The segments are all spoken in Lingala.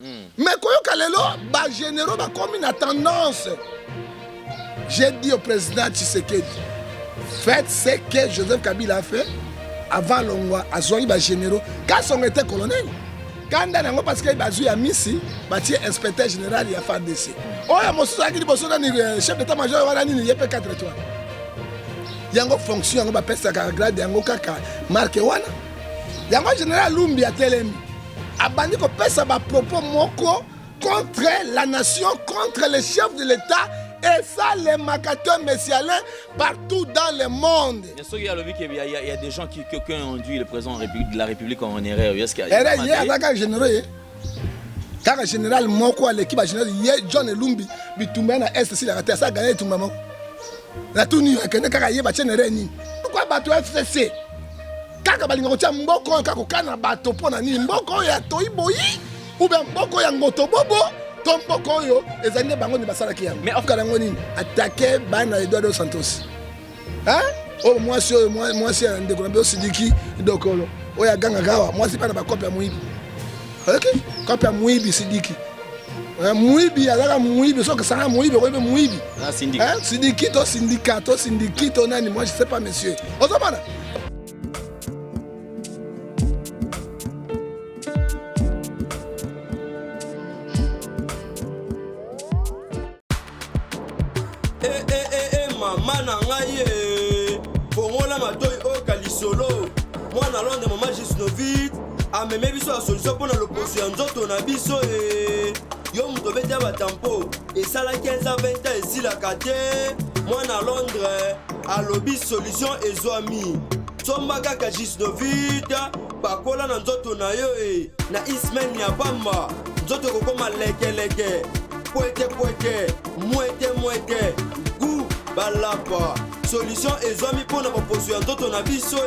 Mais quand lelo ba généraux ba comme une tendance. J'ai dit au président Tshisekedi, faites ce que Joseph Kabila a fait avant Longwa, à Zoï ba généraux, quand on était colonel. Quand on a parce qu'il a mis ici, il a inspecteur général, il a fait DC. Oh, il y a chef d'état-major, il y a 4 étoiles. Il y a une fonction, il y a un grade, il y a une marque. Il y a un général Lumbi à Telemi. Abandi ko pesa ba propos moko contre la nation, contre les chefs de l'État et ça les macateurs messialins partout dans le monde. Il y a des gens qui ont induit le président de la République en erreur. Il y a un général. Quand un général moko à l'équipe générale, John Lumbi, bitumba na est si la raté ça gagner tout maman. La tout nu que ne kaka ba chenere ni. Pourquoi bato FCC? Kaka balinga kotia mboko kako kana bato pona ni mboko ya toiboyi ou bien mboko ya ngoto bobo to mboko yo ezali bango ni basala ki yango mais afkala ngoni attaquer bana Eduardo Santos hein oh moi si ndeko na Sidiki dokolo oya ganga gawa moi si bana ba copie ya muibi OK copie ya muibi Sidiki muibi alaka muibi soka sana muibi ko be muibi hein Sidiki to syndicat nani moi je sais pas monsieur ozomana. Moi na Londres maman Gisnovit a même biso la solution pour l'opposition nzoto na biso yo muto beta ba tempo et ça la 15 à 20 ans ici la kate moi na Londres a lobby solution ezwami somba kaka Gisnovit pakola na nzoto na yo na ismen ya bamba nzoto kokoma leke poete muete gu balapa solution ezwami mpona baposition nzoto na biso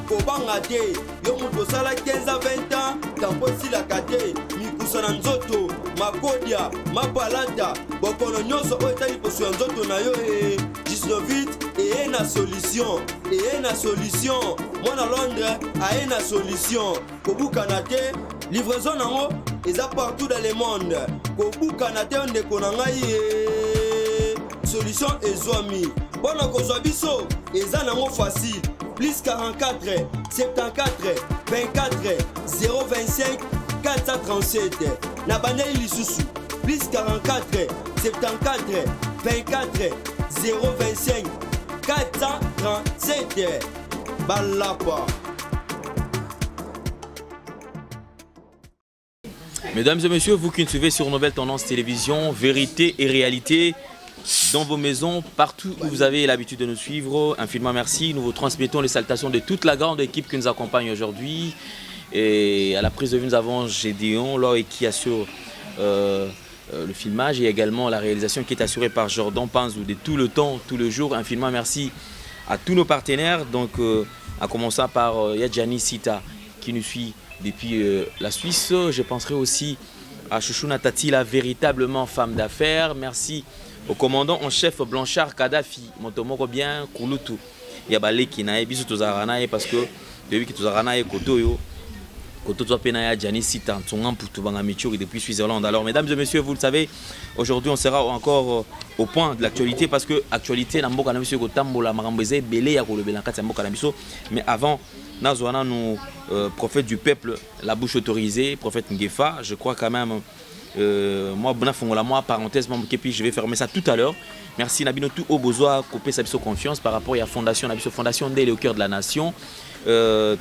kobanga te yo moto osala 15 à 20 ans tampo esilaka te mikusa na nzoto makodia mapalata bokono nyonso oyo etali position nzoto na yo 19 eye na solution mwana Londres aye na solution kobukana te livraison nango eza partout dans le monde kobukana te ndeko na ngai solution ezwami bona kozwa biso eza nango facile plus 44 74 24 025 437 na bandeli lisusu plus 44 74 24 025 437 balapa. Mesdames et messieurs, vous qui nous suivez sur Nouvelle Tendance Télévision, vérité et réalité dans vos maisons, partout où vous avez l'habitude de nous suivre, infiniment merci. Nous vous transmettons les salutations de toute la grande équipe qui nous accompagne aujourd'hui. Et à la prise de vue, nous avons Gédéon, Laure qui assure le filmage et également la réalisation qui est assurée par Jordan Panzou de tout le temps, tout le jour. Infiniment merci à tous nos partenaires, donc en commençant par Yadjani Sita qui nous suit depuis la Suisse. Je penserai aussi à Chouchouna Tati, la véritablement femme d'affaires. Merci au commandant en chef Blanchard Kadhafi, Montomoko bien, Kouloutou. Yabale qui n'a pas de parce que depuis que tu as Kotoyo, Kotoyo Penaya, Gianni Sita, depuis Suisse-Irlande. Alors, mesdames et messieurs, vous le savez, aujourd'hui on sera encore au point de l'actualité parce que l'actualité, mais avant, Nazwana nous prophète du peuple, la bouche autorisée, prophète Ngefa, je crois quand même. Moi, parenthèse, je vais fermer ça tout à l'heure. Merci Nabino tout au besoin couper sa confiance par rapport à la fondation Nabiso Fondation dès le cœur de la nation.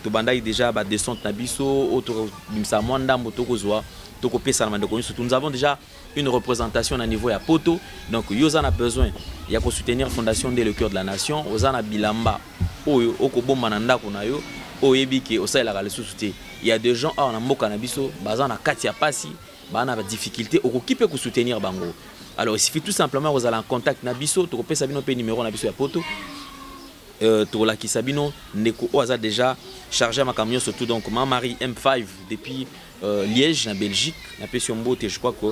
Tobanda déjà descente Nabiso autre Nimsamwanda Motokozwa Tokope Salmandoko. Nous avons déjà une représentation à niveau ya poto. Donc Yozan a besoin il y a pour soutenir fondation dès le cœur de la nation. Ozana Bilamba Oyo Okobo Mananda Konayo Oyebike Osaila Galesusute. Il y a des gens en Amboka Nabiso Bazana Katia Pasi. Bah, on a des difficultés au qui peut soutenir Bango. Alors il suffit tout simplement vous allez en contact Nabiso, tu peux Sabino pe numéro Nabiso ya poto. Tu la qui Sabino Neko Oza déjà chargé ma camion surtout donc ma Marie M5 depuis Liège en Belgique, na Pession Bote je crois que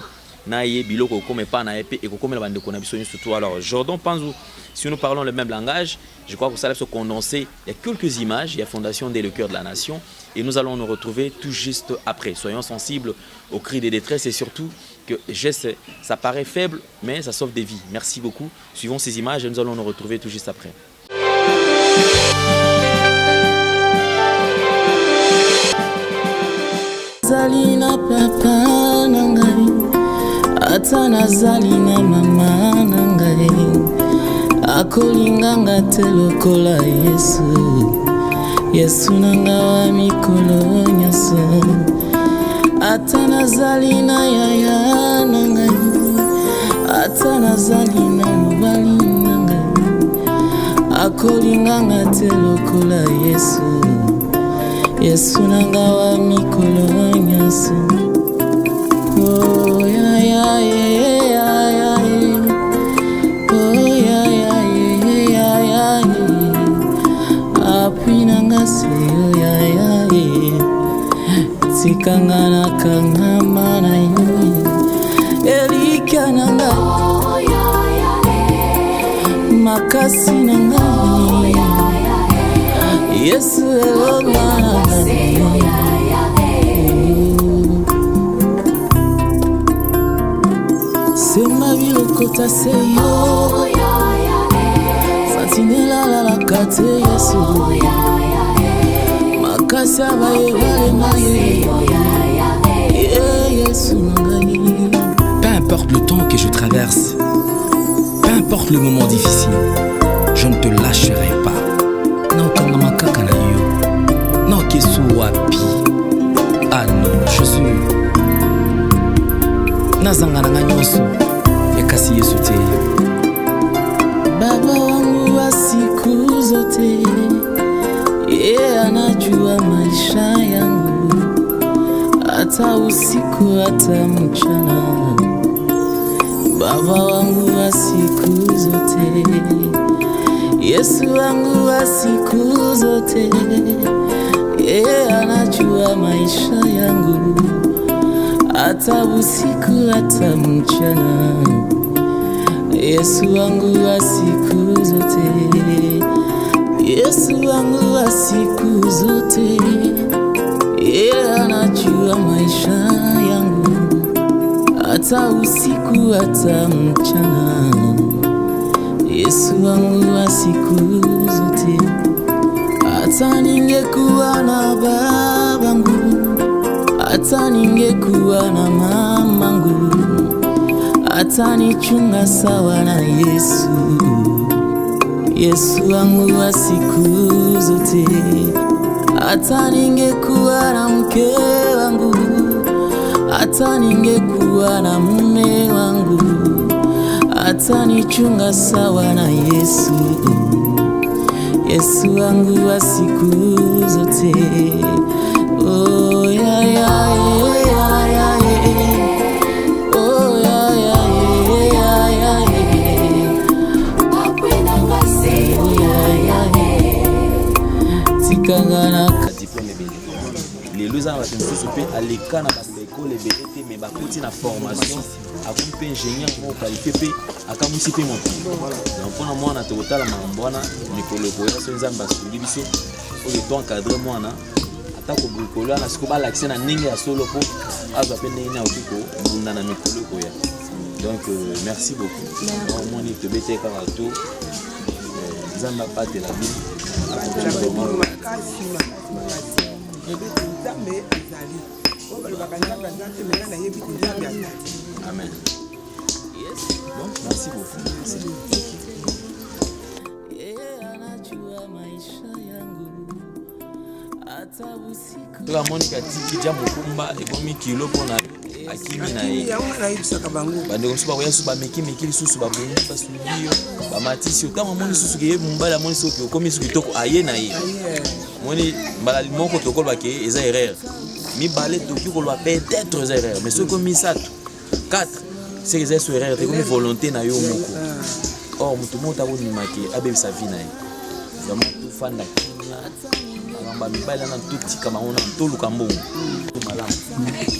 naye biloko comme pas na épée et comme la bande connexion surtout. Alors Jordan Panzou, si nous parlons le même langage, je crois que ça va se condenser. Il y a quelques images, il y a Fondation dès le cœur de la nation et nous allons nous retrouver tout juste après. Soyons sensibles aux cris de détresse et surtout que ça paraît faible mais ça sauve des vies. Merci beaucoup. Suivons ces images et nous allons nous retrouver tout juste après. Zalina papa nangai atana zalina mama nangai akolinganga te lokola Yesu nanga wa mikolo nyonso atana zalina yaya nangai atana zalina mobali nangai akolinganga te lokola Yesu nanga wa mikolo nyonso. Oh ya ya ya ya oh ya ya ya ya apui nanga se oh ya ya tikanga na kanga mana yo elika nanga oh ya ya makasi nanga Yesu elona Sema bilokota seyo Santinela la la kate Yesu Makasi abaye vale maye Yesu nangai. Peu importe le temps que je traverse, peu importe le moment difficile, je ne te lâcherai pas. Non kanga makaka na yo non kesu wapi ah non je suis nazanga na nyonso yakasi Yesu te baba wangu wa siku zote anajua maisha yangu hata usiku hata mchana baba wangu wa siku zote Yesu wangu wa siku zote anajua maisha yangu hata usiku hata mchana Yesu wangu wa siku zote Yesu wangu wa siku zote anajua maisha yangu hata usiku hata mchana Yesu wangu wa siku zote hata ningekuwa na babangu hata ningekuwa na mamangu hata nichunga sawa na Yesu Yesu wangu wa siku zote hata ningekuwa na mke wangu hata ningekuwa na mume wangu hata nichunga sawa na Yesu Yesu wangu wa siku zote oh ya ya ya ya oh ya ya ya ya akwenda ngase oh ya ya tikangana diplôme les lois à tous pe aleka na l'école BT mais ba kuti na formation akompe ingénieur ko qualifié pe akamusi pe mon donc pona mwana to tala mambona mikolo ko ya so nzamba suli biso o le temps encadrer mwana atako bricolo na siko ba l'accès na ninga ya solo ko aza pe nina okiko bunda na mikolo ko ya donc merci beaucoup au moins ni te bete ka to nzamba pate la vie Amen. Bon, merci beaucoup. Merci. Toka Monica tiki jamu kumba ekomi kilo pona akimi na ye. Bande ko suba ko yesu ba meki lisusu ba bonyi ba subiyo ba matisi otama moni susu ke mbala moni soki okomi suki toko aye na ye. Moni mbala moko tokolo ba ke eza erreur. Mi balé toki ko lwa peut-être eza erreur mais ce comme ça 4 c'est que c'est erreur c'est comme volonté na yo moko. Or mutu mota ko ni maki abe sa vie na ye. Vraiment tout fan na ba mibali na tuti kama ona toluka mbongo malamu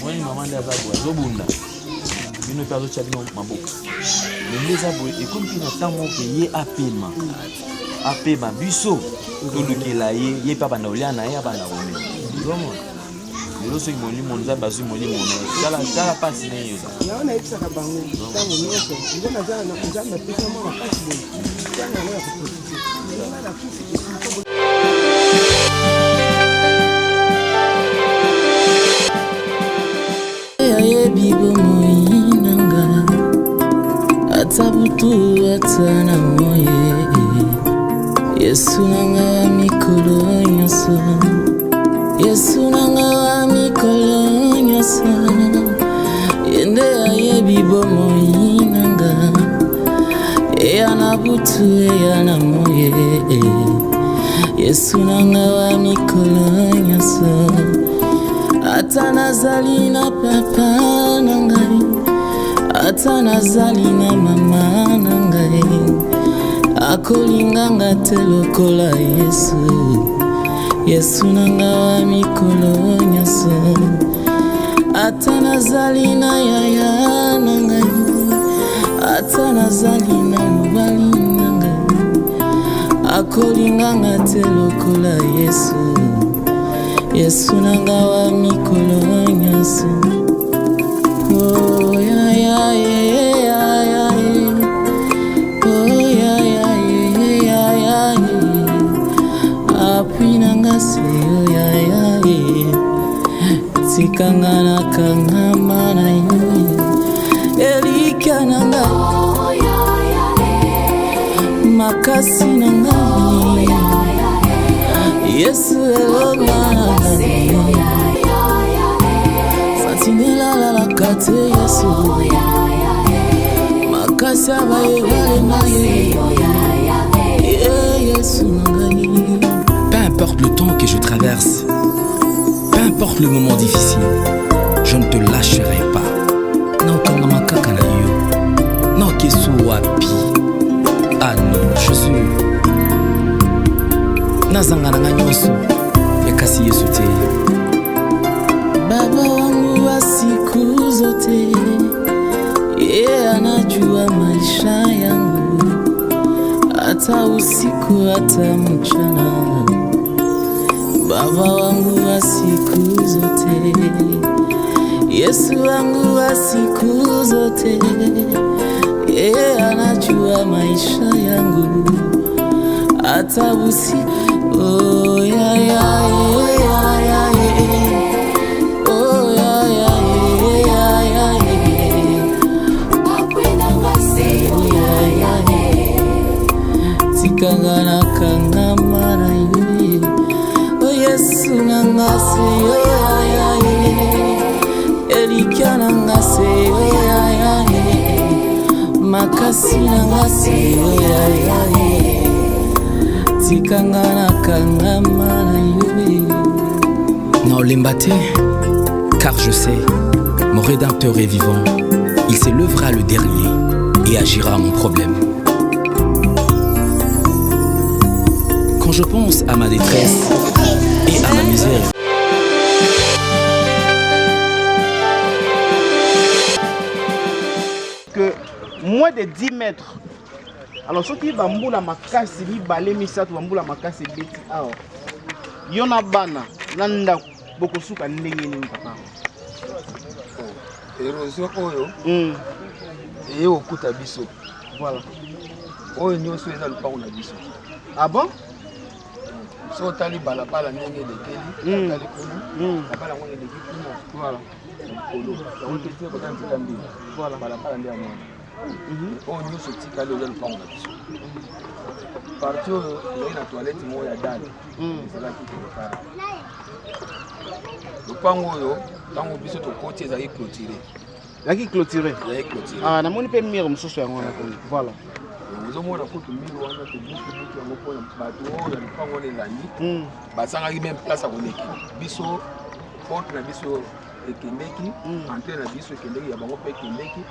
mwani mama ndio azabu azobunda bino pe azotia bino maboko mais eza boye ekomi mpe na ntango moko ye apema biso tolukela ye mpe abanda kolia na ye abanda komela ozomona lelo soki molimo nzambe azwi molimo tala mpasi na ye oza yango nayebisaka bango ntango nyonso ngo nzambe apesa mwa makasi boye ntango yango ya koprofite yayebi bomoi nanga ata butu ata na moye yesu nanga wa mikolo nyonso yesu nanga wa mikolo nyonso yende yayebi bomoi nanga eya na butu eya na moye yesu nanga wa mikolo nyonso ata nazali na papa na ngai ata nazali na mama na ngai akolinganga te lokola yesu nanga wa mikolo nyonso ata nazali na yaya na ngai ata nazali na mobali na ngai akolinganga te lokola yesu nanga wa mikolo nyonso oh ya ya ya ya oh ya ya ya ya apui nanga se oh ya ya tikanga na kangama na yo elika nanga makasi nanga yesu elonga santinela la kate yesu makasi abayebale maye yesu nangani. Peu importe le temps que je traverse, peu importe le moment difficile, je ne te lâcherai pas. Naokanga makaka na yo, naokesu wapi. Ah non, Jésus. Nazangananga nyonso ekasi yesu te. Baba wangu wa siku zote, yeye anajua maisha yangu, hata usiku hata mchana. Baba wangu wa siku zote, Yesu wangu wa siku zote, yeye anajua maisha yangu, hata usiku. Oh ya ya ya ya oh ya ya ya ya akwenda ngase ya ya tikanga na kanga mara yo oh yesu na ngase ya ya elika na ngase ya ya makasi na ngase ya ya tikangana kangama na yo Naolemba te, car je sais, mon rédempteur est vivant. Il s'élèvera le dernier et agira à mon problème. Quand je pense à ma détresse et à ma misère, que moins de 10 mètres. Alors, ce qui va mbula makasi, mi balé misatu mbula makasi beti awa. Yona bana, nanda boko suka ndenge ni papa. Érosion oyo. Et okuta biso. Voilà. Oyo nyonso eza lupango na biso. Ah bon? So tali balabala ndenge lekeli, tali kulu. Balabala ngone lekeli kuna. Voilà. Kolo. On te fait quand tu cambi. Voilà, balabala ndia mwana. On nyonso tikali oza lupango na biso. Parti oyo na toilette mo ya dali. Ezala kitoko. Lupango oyo tango biso to côté ezali clôturé. Yaki clôturé. Yaki clôturé. Ah, na moni pe mire mususu yango na koni. Voilà. Nous avons la photo mille wana to buku yango pona bato na lupango le landi. Basanga même place à koneki. Biso porte na biso ekendeki, entrée na biso ekendeki ya bango pe ekendeki.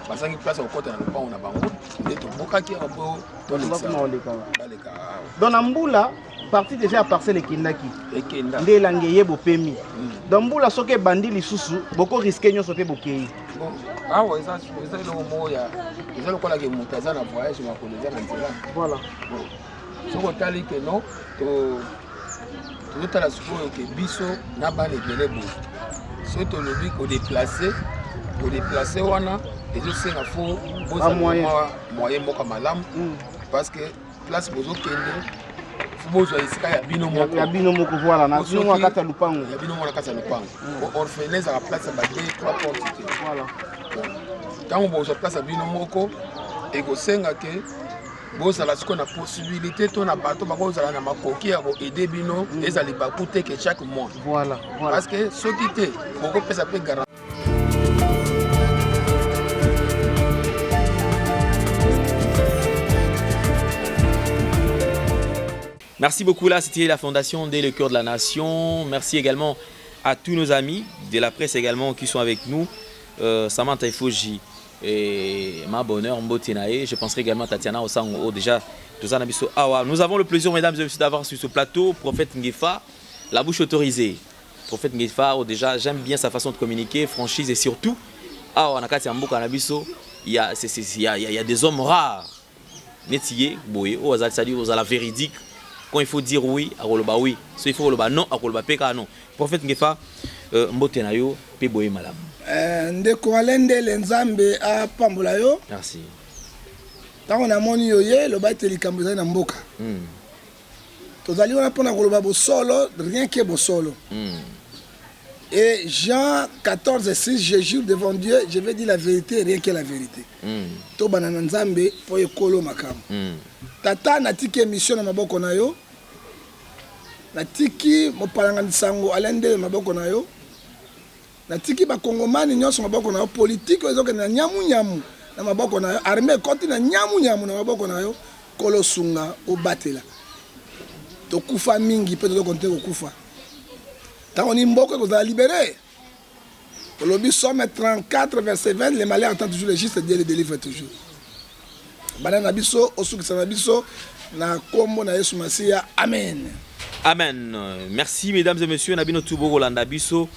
Basanga place au côté na lupango na bango. Et to bokaki abo to leka. Dans Nambula partie déjà à parcelle ekendaki. Ekenda. Nde langeye bo pemi. Dans Mbula soke bandi lisusu boko risquer nyoso pe bokei. Bon, awa eza eloko moko ya eza lokola ke moto aza na voyage makolo eza na nzela. Voilà. Bon. Soki otali ke non tozotala sikoyo ke biso na bana ebele boye. Soki tolobi kodeplace wana ezosenga fo bozala moyen moko malamu parce que place bozokende bozwa esika ya bino moko. Ya bino moko voilà na bino na kati ya lupango. Ya bino moko na kati ya lupango. Orphelinat à place ba 2-3 portes. Voilà. Tant bozwa place ya bino moko ekosenga ke bozala siko na possibilité to na bato bakozala na makoki ya koaider bino ezali bakute ke chaque mois. Voilà. Parce que soki te bokopesa pe garantie. Merci beaucoup, là c'était la fondation dès le cœur de la nation. Merci également à tous nos amis de la presse également qui sont avec nous. Samantha Ifoji et ma bonheur Mbotenae. Je penserai également à Tatiana Osango. Déjà, nous avons le plaisir, mesdames et messieurs, d'avoir sur ce plateau Prophète Ngefa, la bouche autorisée. Prophète Ngefa, déjà j'aime bien sa façon de communiquer, franchise et surtout, il y a des hommes rares. Netiye, boye, aux la véridique. Quand il faut dire oui, à oui. So il faut dire non, à peka non. Prophète Ngefa, Mbotenayo, pe boye malam. Ndeko alende lenzambe a pambola yo. Merci. Tant on a moni yoye, le baite likambo na mboka. Tozali on a pona koloba bo solo, rien que bo solo. Et Jean 14:6, je jure devant Dieu, je vais dire la vérité, rien que la vérité. To banana nzambe po ekolo makam. Tata natiki émission na maboko na yo. Natiki mopalanga nsango alende maboko na yo. Natiki ba kongomani nyonso maboko na yo, politique ezoke na nyamu nyamu na maboko na yo, armée koti na nyamu nyamu na maboko na yo, kolo sunga obatela. To kufa mingi pe to konte ko kufa. Tant on y mboko ko za libéré. Au lobby somme 34 verset 20, les malheurs attendent toujours le juste, Dieu les délivre toujours. Banana biso osukisa biso na kombo na Yesu Masia. Amen. Amen. Merci mesdames et messieurs, Nabino Toubo Landa biso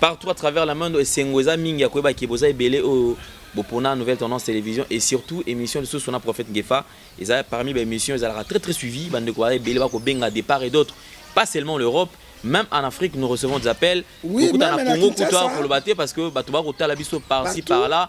partout à travers la monde Sengweza Mingi Akweba Kiboza Ebele au Bopona Nouvelle Tendance Télévision et surtout émission de Sona Prophète Ngefa. Et ça parmi les émissions, ils ont très très suivi bande de quoi Ebele ba ko benga de part et d'autre, pas seulement l'Europe. Même en Afrique, nous recevons des appels. Oui, beaucoup même en Congo, pour le battre parce que Batouba Rota la biso par-ci par-là.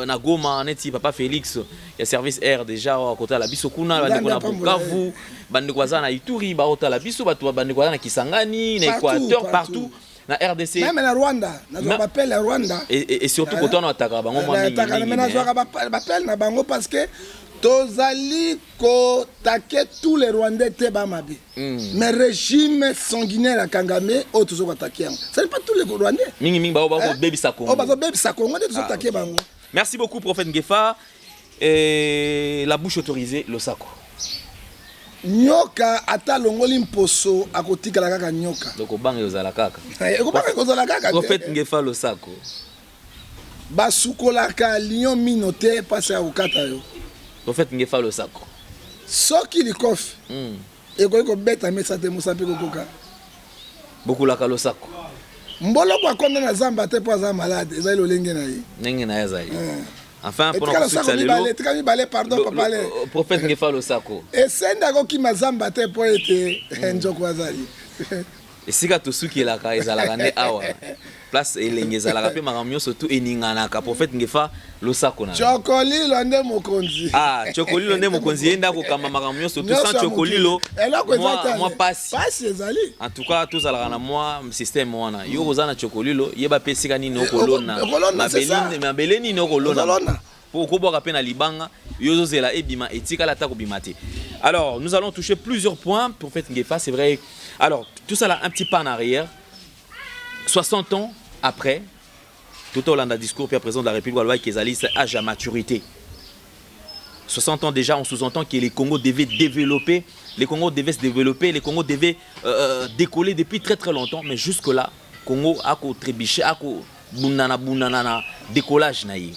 Na Goma, Neti, Papa Félix, il y a service air déjà à côté la biso kuna, Bandekwana Bukavu, Bandekwaza na Ituri, Barota la biso, Bandekwaza na Kisangani, na Équateur, partout. Na RDC. Même en Rwanda, on appelle la Rwanda. Et surtout quand on attaque Bango, on appelle na Bango parce que Tozali ko take tous les Rwandais te bamabe. Mais régime sanguinaire à Kangame o tozo ko attaquer. Ce n'est pas tous les Rwandais. Mingi ba baby Sakongo. Ba baby Sakongo on tozo attaquer bango. Merci beaucoup Prophète Ngefa et la bouche autorisée le sako. Nyoka ata longoli mposo akotika la kaka nyoka. Donc obanga yozala kaka. Ekobanga kozala kaka. Prophète Ngefa le sako. Basukolaka lion minote passe à okata yo. Prophète Ngefa le sako. Soki likofi. Eko beta mesa te musampe kokoka. Beaucoup la kalo sako. Mbolo kwa konda na zamba te po za malade, eza lolenge na yi. Nenge na yaza yi. Enfin pour nous saluer pardon papa le prophète Ngefa le sako. Et senda ko ki mazamba te po ete njoko azali. Et sika to suki la ka ezala ne awa. Place elenge ezala ka pe makamyo surtout eningana ka prophète Ngefa le sako na. Chokolilo nde mokonzi. Ah, chokolilo nde mokonzi enda ko kama makamyo surtout sans chokolilo. Moi passe. Passe ezali. En tout cas tous ala na moi système wana. Yo ozana chokolilo yeba pe sika ni no kolona. Mabeleni no kolona. Pour koboka pe na libanga yo zela ebima etika la ta ko bimate. Alors, nous allons toucher plusieurs points prophète Ngefa, c'est vrai. Alors, tout ça là un petit pas en arrière. 60 ans après, tout au long d'un discours, puis président de la République, Kezali, c'est âge à maturité. 60 ans déjà, on sous-entend que les Congos devaient développer, les Congos devaient se développer, les Congos devaient décoller depuis très très longtemps, mais jusque-là, Congo a trébuché, a bunana décollage naïe.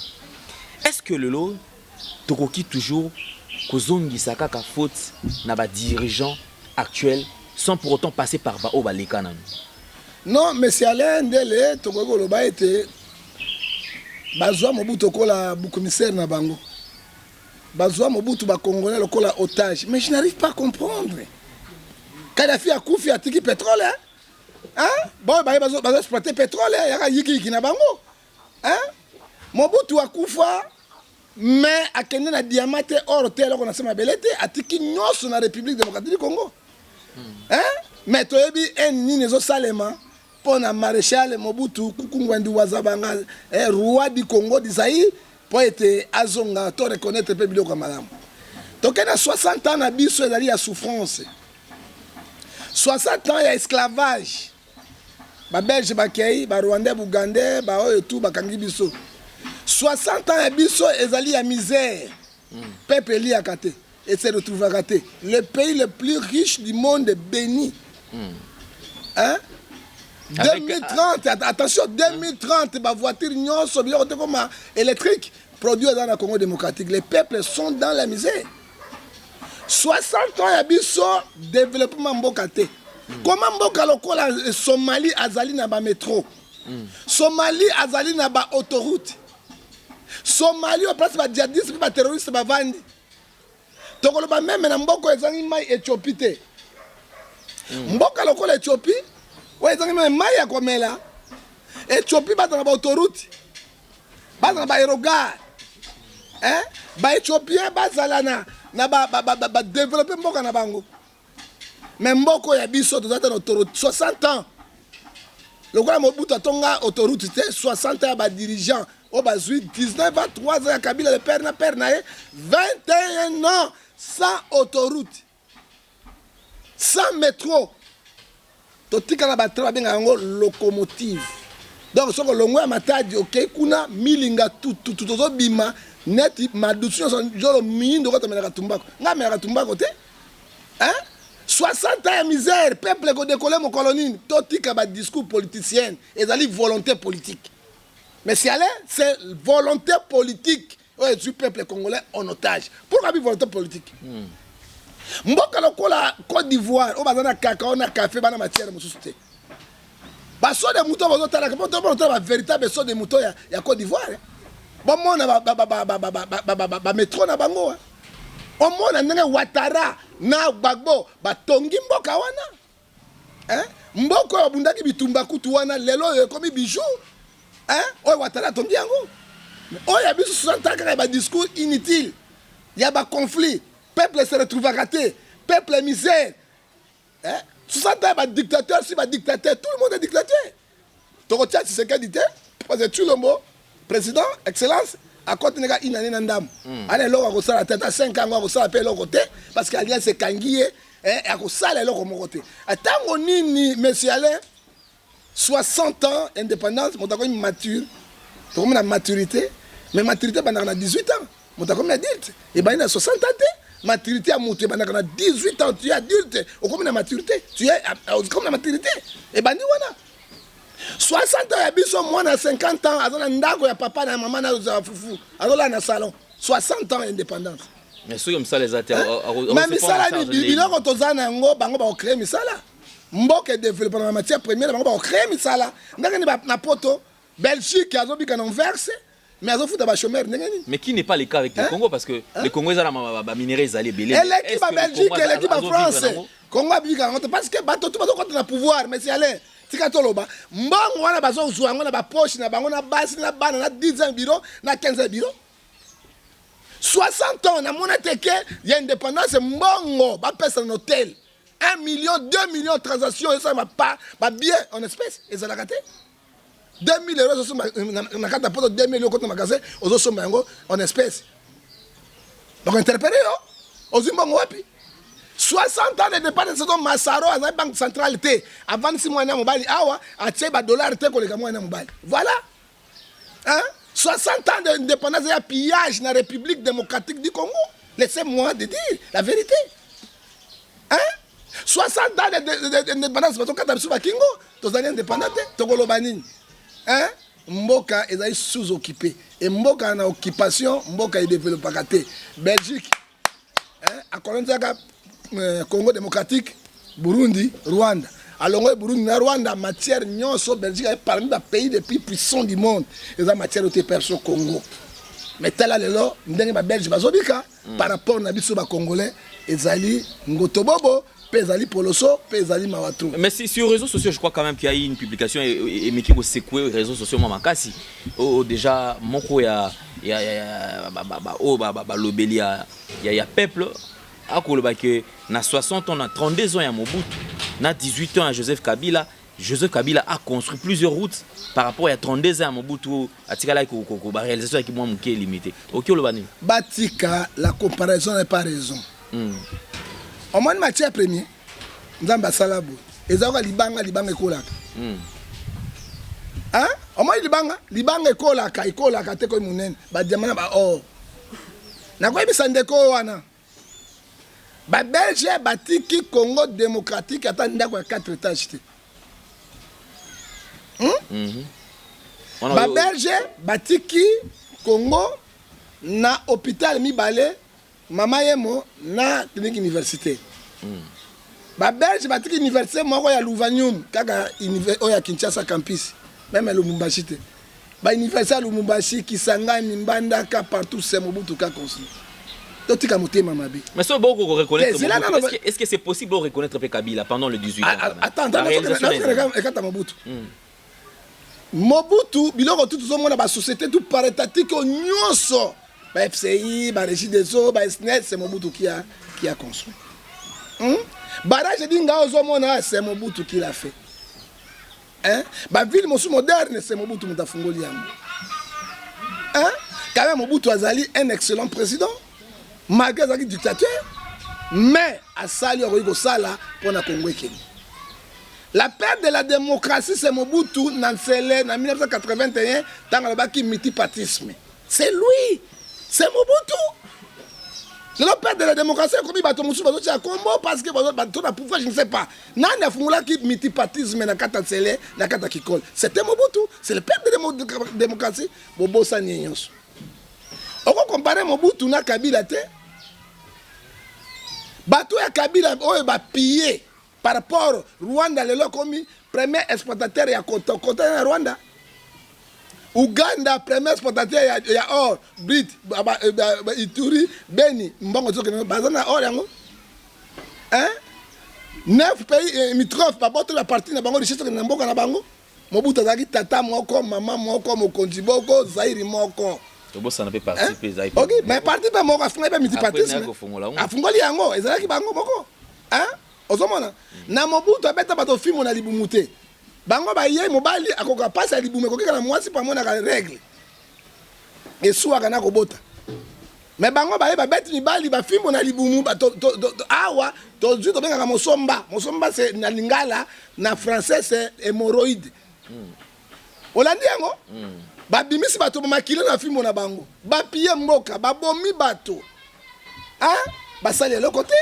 Est-ce que le lot, Tokoki toujours, Kozongi Sakaka faute, n'a pas dirigeant actuel, sans pour autant passer par Baoba Lekanan? Non, mais c'est Alain Ndele, Togogo Loba était bazwa Mobutu kola commissaire na bango. Bazwa Mobutu ba congolais lokola otage. Mais je n'arrive pas à comprendre. Kadhafi a koufi atiki pétrole hein? Bon bazo exploiter pétrole yaka yiki na bango. Hein? Mobutu a koufa mais akende na diamante or te loko na sema belete atiki nyoso na République démocratique du Congo. Hein? Mais toyebi en nini zo salema pona maréchal Mobutu kukungwandi wazabanga roi du Congo d'Isaïe pour être azonga to reconnaître pe biloko malamu. Tokena 60 ans na biso ezali ya souffrance. 60 ans ya esclavage. Ba Belge bakei, ba Rwandais, Bougandais, ba oyo tout bakangi biso. 60 ans ya biso ezali ya misère. Peuple li akate et se retrouve raté. Le pays le plus riche du monde est béni. Hein? 2030, attention, 2030, ma voiture nyonso biloko comme électrique produit dans le Congo démocratique. Les peuples sont dans la misère. 60 ans ya biso développement mboka te. Comment mboka lokola Somalie azali na ba métro. Somalie azali na ba autoroute. Somalie au place ba djihadistes ba terroristes ba vandi. Tokolo ba même na mboko ezangi mai Éthiopie te. Mboka lokola Éthiopie, ouais ezangi mai ya komela. Éthiopie ba na ba autoroute. Ba na ba aérogare. Hein? Ba Éthiopien ba zalana na ba développer mboka na bango. Mais mboko ya biso tozata na autoroute 60 ans. Le gouvernement Mobutu atonga autoroute 60 ans ba dirigeant au bazui 19 23 ans Kabila le père na 21 ans sans autoroute. Sans métro. Totika na ba train benga ngo locomotive. Donc soko longwa matadi OK kuna milinga tout tozo bima net madusu son jolo mindo ko tamela tumbako. Nga mela tumbako te. Hein? 60 ans de misère, peuple qui décolle mon colonie, tout un discours politicien, et ça volonté politique. Mais si c'est volonté politique, du peuple congolais en otage. Pourquoi volonté politique? Mboka lokola Côte d'Ivoire, on va cacao, on a café, on a matière de société. Baso de mouton, on a véritable saut de mouton, il y a Côte d'Ivoire. Bon, on a métro na bango. Au moins, on a Ouattara, na Gbagbo, batongi mboka wana. Hein? Mboko ya bundaki bitumba kutu wana, lelo komi bijou. Hein? Oye Ouattara tongi yango. Oye abisu 60 ans kaka ba discours inutile. Il y a ba conflit. Peuple se retrouve raté. Peuple misère. Hein? 60 ans ba dictateur, si ba dictateur, tout le monde est dictateur. Torotia Tshisekedi dit, parce que tu le mot, président, excellence. À côté de ça, il y a un homme. Allez, là, on a la tête à 5 ans, on a la côté, parce qu'il y a ces kanguiers, et on a la côté. Attends, on a monsieur Alain, 60 ans, indépendance, on a une mature, on a une maturité, mais maturité, on a 18 ans, on a une adulte, et bien, il a 60 ans, maturité à monter, on a 18 ans, tu es adulte, on a une maturité, tu es comme la maturité, et bien, voilà. 60 ans, il y a moins de 50 ans, il y a papa et maman qui ont foufou. Alors là, dans le salon, 60 ans d'indépendance. Mais c'est comme ça les atterres. Mais ça, il y a des gens qui ont créé ça. Mboka développé dans la matière première, ils ont créé ça. Il y a des poto, Belgique, qui ont versé, mais ils ont foutu des chômeurs. Mais qui n'est pas le cas avec le Congo, parce que le Congo, ils ont minéré, ils allaient belé. Et l'équipe à Belgique, et l'équipe à France, Congo a vécu, parce que tout le monde a le pouvoir, mais c'est allé. Tikatoloba mbongo wana bazo zuango na ba poche na bango na basi na bana na 10 bureau na 15 bureau 60 ans na mona teke ya indépendance mbongo ba pesa na hôtel 1 million 2 millions de transactions et ça ma pas ba bien en espèces et ça la raté 2000 euros sur na carte de 2000 euros contre magasin aux autres mango en espèces donc interpellé aux mbongo wapi 60 ans de dépendance de Massaro à la banque centrale avant 6 mois na mobali awa a tché ba dollar te ko le mois na mobali voilà hein 60 ans de dépendance et pillage dans la République démocratique du Congo laissez-moi de dire la vérité hein 60 ans de dépendance parce que quand tu Kingo tous années indépendante to ko lobanini hein mboka est sous-occupé et mboka na occupation mboka est développé raté Belgique hein à Congo démocratique, Burundi, Rwanda. alongo Burundi na Rwanda matière nyonso Belgique est parmi les pays les plus puissants du monde et la matière au perso Congo mais tel lelo ndenge ba Belge bazobika par rapport na biso ba Congolais ezali ngotobobo Pezali Poloso, Pezali Mawatru. Mais si sur les réseaux sociaux, je crois quand même qu'il y a eu une publication et qui a secoué les réseaux sociaux Mamakasi. Déjà, Moko ya l'obéli ya peuple a que na 60 ans, na 32 ans à Mobutu, na 18 ans à Joseph Kabila. Joseph Kabila a construit plusieurs routes par rapport à 32 ans à Mobutu. À Tikala la réalisation qui est limitée. Ok, le bani. Batika, la comparaison n'est pas raison. Au moins matière première, Nzamba Salabo, ezaka libanga ekolaka. Hein? Au moins libanga ekolaka te ko munene, ba diamana ba or. Na kwa bisa ndeko wana. Ba Belge batiki Congo démocratique ata ndako ya 4 étages te. Ba Belge batiki Congo na hôpital mibale Mama Yemo na clinique université. Ba Belge batiki université moko ya Louvanium kaka oya Kinshasa campus. Même à Lumumbashi te. Ba université à Lumumbashi Kisangani Mbandaka partout c'est Mobutu ka construit. Totika motema mabe. Mais c'est bon qu'on reconnaître. Est-ce que c'est possible de reconnaître Kabila pendant le 18 ans? Attends, Mobutu. Mobutu biloko tout mona ba société tout paritatique nyonso. Ba FCI, ba Régie des eaux, ba SNET, c'est Mobutu qui a construit. Barrage d'Inga Ozomona, c'est Mobutu qui l'a fait. Hein? Ba ville moderne, c'est Mobutu Mutafungoli yango. Hein? Quand même Mobutu Azali un excellent président, malgré sa dictature, mais à Sali Oroigo Sala pour la Congo Kenya. La perte de la démocratie, c'est Mobutu Nansele en 1981 dans le baki multipartisme. C'est lui. C'est Mobutu. La perte de la démocratie, comme il a Combo parce que le pouvoir, je ne sais pas. Nana Fungula qui multipartisme dans Kata Tsele, dans Kata Kikol. C'était Mobutu. C'est le perte de la démocratie. Bobo Sanyons. On peut comparer Mobutu na Kabila te. Bato ya Kabila, on va piller par rapport Rwanda, le commis premier exploitateur ya côté Rwanda. Uganda, premier exportateur, il y a or, Brit, Ituri, Beni, Mbongo, Bazana, or, yango. Hein? 9 pays limitrophes, pas la partie de Bango, richesse de Namboka na Bango. Mobutu Zaki, Tata, Moko, Maman, Moko, Mokonzi, Boko, Zairi, Moko. Ça n'a pas participé, Zairi. Ok, mais parti de Moko, a fondé un multipartisme. A fondé yango, et Zaki Bango, Moko. Hein? Ozomona. Na Mobutu, a bête à bateau film, on a libumouté. Bango ba ye mobali akoka pasa libume kokeka na mwasi pa mona ka règle et soit kana kobota mais bango ba ye ba beti mibali ba fimbo na libumu ba awa to zu to benga ka mosomba c'est na lingala na français c'est hémorroïde olandi yango ba bimisi bato makile na fimbo na bango ba piye mboka ba bomi bato hein ba sali le côté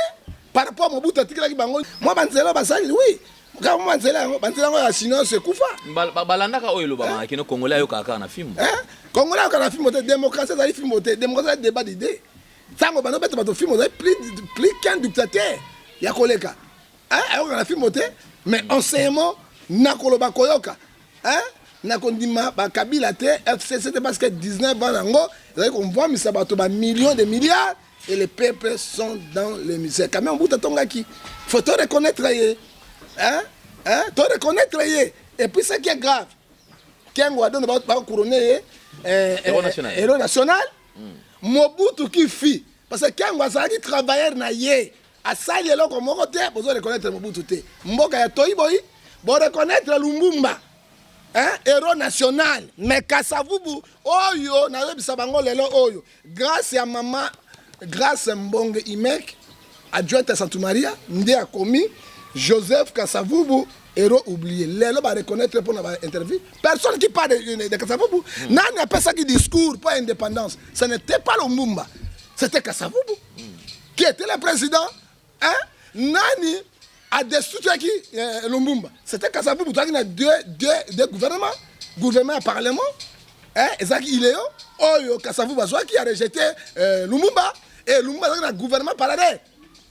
par rapport à Mobutu atikela ki bango moi banzela ba sali oui. Quand on dit que sinon c'est Koufa. Balandaka oyo lobama kino Congolais yo kaka na film. Hein? Congolais yo na film démocratie ça film démocratie débat d'idées. Ça on va mettre film plus qu'un dictateur. Ya koleka. Hein? On na film mais enseignement na koloba koyoka. Hein? Na kondima ba Kabila te c'était parce que 19 ans nango, c'est qu'on voit mais ça bato ba millions de milliards et les peuples sont dans les misères. Quand même on bout tonga qui faut te reconnaître. Hein? Hein? Tu reconnaître et puis ce qui est grave, Kengo donne pas couronner héros national. Mobutu qui fit parce que Kengo a dit travailleur na ye a sali lo comme côté pour reconnaître Mobutu te. Mboka ya Toyiboyi, bon reconnaître Lumumba. Hein? Héros national. Mais Kasavubu oyo na yebisa bango lelo oyo grâce à maman grâce Mbonge Imek adjointe à Santou Maria ndé a commis Joseph Kasavubu, héros oublié. Les gens vont reconnaître pour l'interview. Personne qui parle de Kasavubu. N'a pas ça qui discours pour l'indépendance. Ce n'était pas Lumumba. C'était Kasavubu. Qui était le président. Hein? Nani a destruit qui Lumumba. C'était Kasavubu. Il y a deux gouvernements. Gouvernement et parlement. Hein? Et ça qui est Oyo Kasavubu qui a rejeté Lumumba. Et Lumumba a un gouvernement parallèle.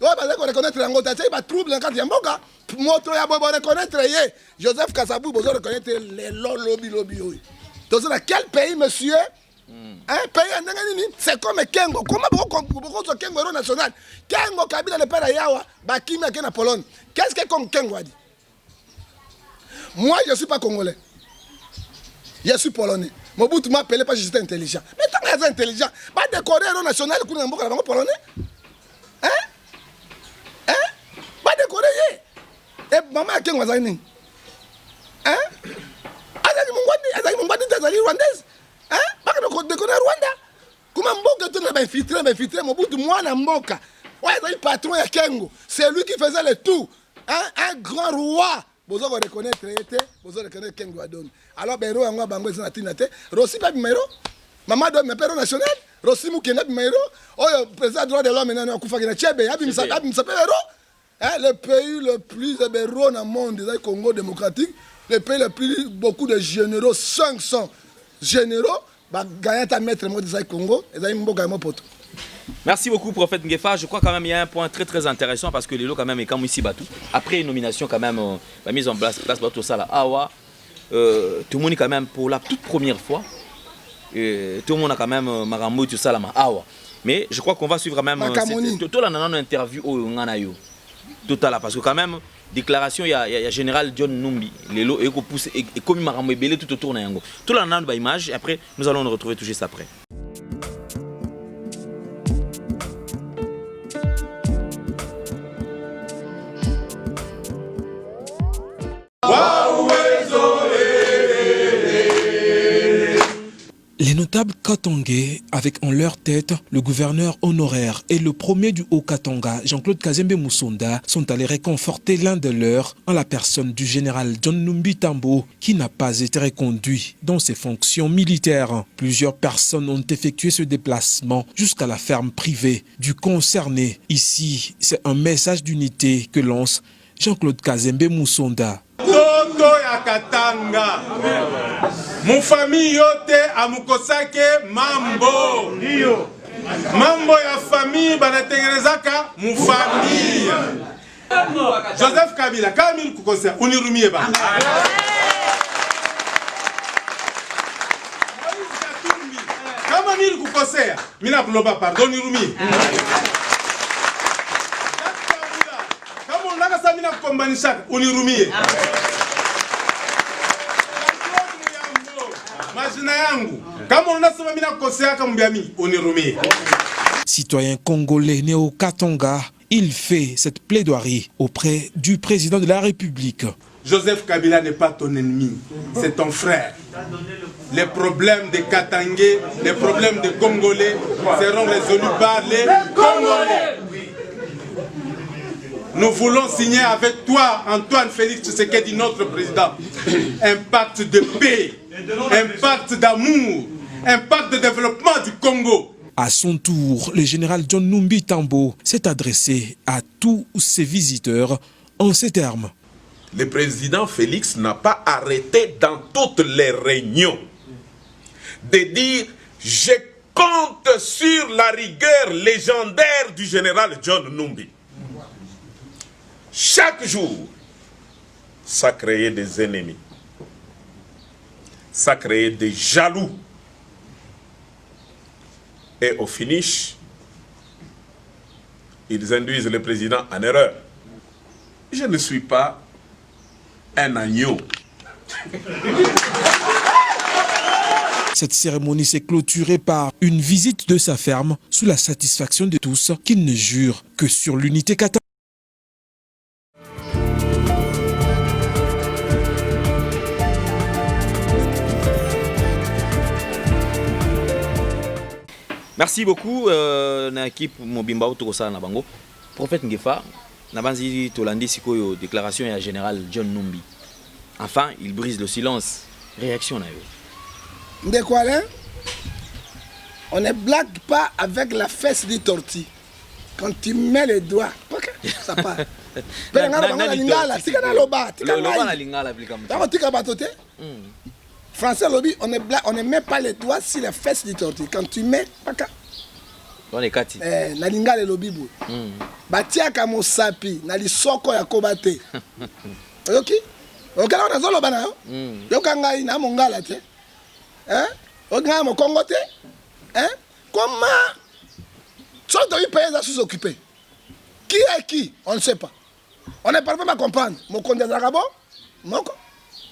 oyo bazali koreconnaître yango te atyai batrouble na kati ya mboka moto ya boye boreconnaître ye Joseph Kasabou bozoreconnaître lelo lobi oyo toza na quel pays monsieur un pays ya ndenge nini c'est comme Kengo comment bokozwa Kengo héros national Kengo Kabila le père ya yawa bakimi ake na Pologne qu'est-ce que comme Kengo a dit moi je suis pas congolais je suis polonais Mobutu m'a appelé parce que j'étais intelligent mais tant que j'étais intelligent ba décorer héros national kuna mboka na bango polonais ba décorer ye et maman ya Kengo azali nini azali mongwadi azali rwandaise baka décorer Rwanda kuma mboka to na ba infiltré Mobutu mwana mboka ouais azali patron ya Kengo c'est lui qui faisait le tout un grand roi bozo reconnaître été bozo reconnaître Kengo adon alors bero yango bango ezana tinate Rossi pa bimero maman do mepero national Rossi mukenda bimero oyo président droit de l'homme nana akufa kina chebe abimsa bero le pays le plus héros dans le monde le Congo démocratique le pays le plus beaucoup de généraux 500 généraux ba gagner ta maître mot de Congo et mboka mo poto. Merci beaucoup, Prophète Ngefa. Je crois quand même qu'il y a un point très très intéressant parce que les lots quand même est comme ici Batou. Après une nomination quand même, la mise en place Batou ça là, Awa, tout le monde quand même pour la toute première fois, tout le monde a quand même Maramou tout ça là, Awa. Mais je crois qu'on va suivre quand même tout là dans une interview au Nganayo. Tout là parce que quand même déclaration il y a général John Numbi, les lots et pousse et comme Maramou belé tout autour na yango. Tout là dans une image et après nous allons nous retrouver tout juste après. Les notables katangais, avec en leur tête le gouverneur honoraire et le premier du Haut-Katanga, Jean-Claude Kazembe Moussonda, sont allés réconforter l'un de leurs en la personne du général John Numbi Tambo, qui n'a pas été reconduit dans ses fonctions militaires. Plusieurs personnes ont effectué ce déplacement jusqu'à la ferme privée du concerné. Ici, c'est un message d'unité que lance Jean-Claude Kazembe Moussonda. Toto ya Katanga mu famille yote amukosake mambo mambo ya famille banatengenezaka mu famille Joseph Kabila kamil kukosea unirumie ba kama nili kukosea mina kuloba pardon nirumie kama unataka sasa mina kukombanisha unirumie Citoyen congolais né au Katanga, il fait cette plaidoirie auprès du président de la République. Joseph Kabila n'est pas ton ennemi, c'est ton frère. Les problèmes des Katangais, les problèmes des Congolais seront résolus par les Congolais. Nous voulons signer avec toi, Antoine Félix Tshisekedi, notre président, un pacte de paix, un pacte d'amour, un pacte de développement du Congo. À son tour, le général John Numbi Tambo s'est adressé à tous ses visiteurs en ces termes. Le président Félix n'a pas arrêté dans toutes les réunions de dire « Je compte sur la rigueur légendaire du général John Numbi ». Chaque jour, ça créait des ennemis, ça créait des jaloux. Et au finish, ils induisent le président en erreur. Je ne suis pas un agneau. Cette cérémonie s'est clôturée par une visite de sa ferme sous la satisfaction de tous qui ne jurent que sur l'unité katanga. Merci beaucoup, l'équipe Mobimba Autokosa Nabango. Prophète Ngefa, Nabanzi Tolandi Sikoyo, déclaration à général John Numbi. Enfin, il brise le silence. Réaction, Nayo. De quoi, hein? On ne blague pas avec la fesse du tortue. Quand tu mets les doigts, ça part. Français lobby, on ne met pas les doigts sur la fesse du tortue. Quand tu mets, Dans les kati. Na lingala lobibu. Batiaka mosapi na lisoko ya kobate. Oyoki? Okala on azolo bana yo. Yokanga ina mongala te. Okanga mo Congo te. Comment sont les pays à sous-occuper? Qui est qui? On ne sait pas. On n'est pas à comprendre. Mokonde Zarabo,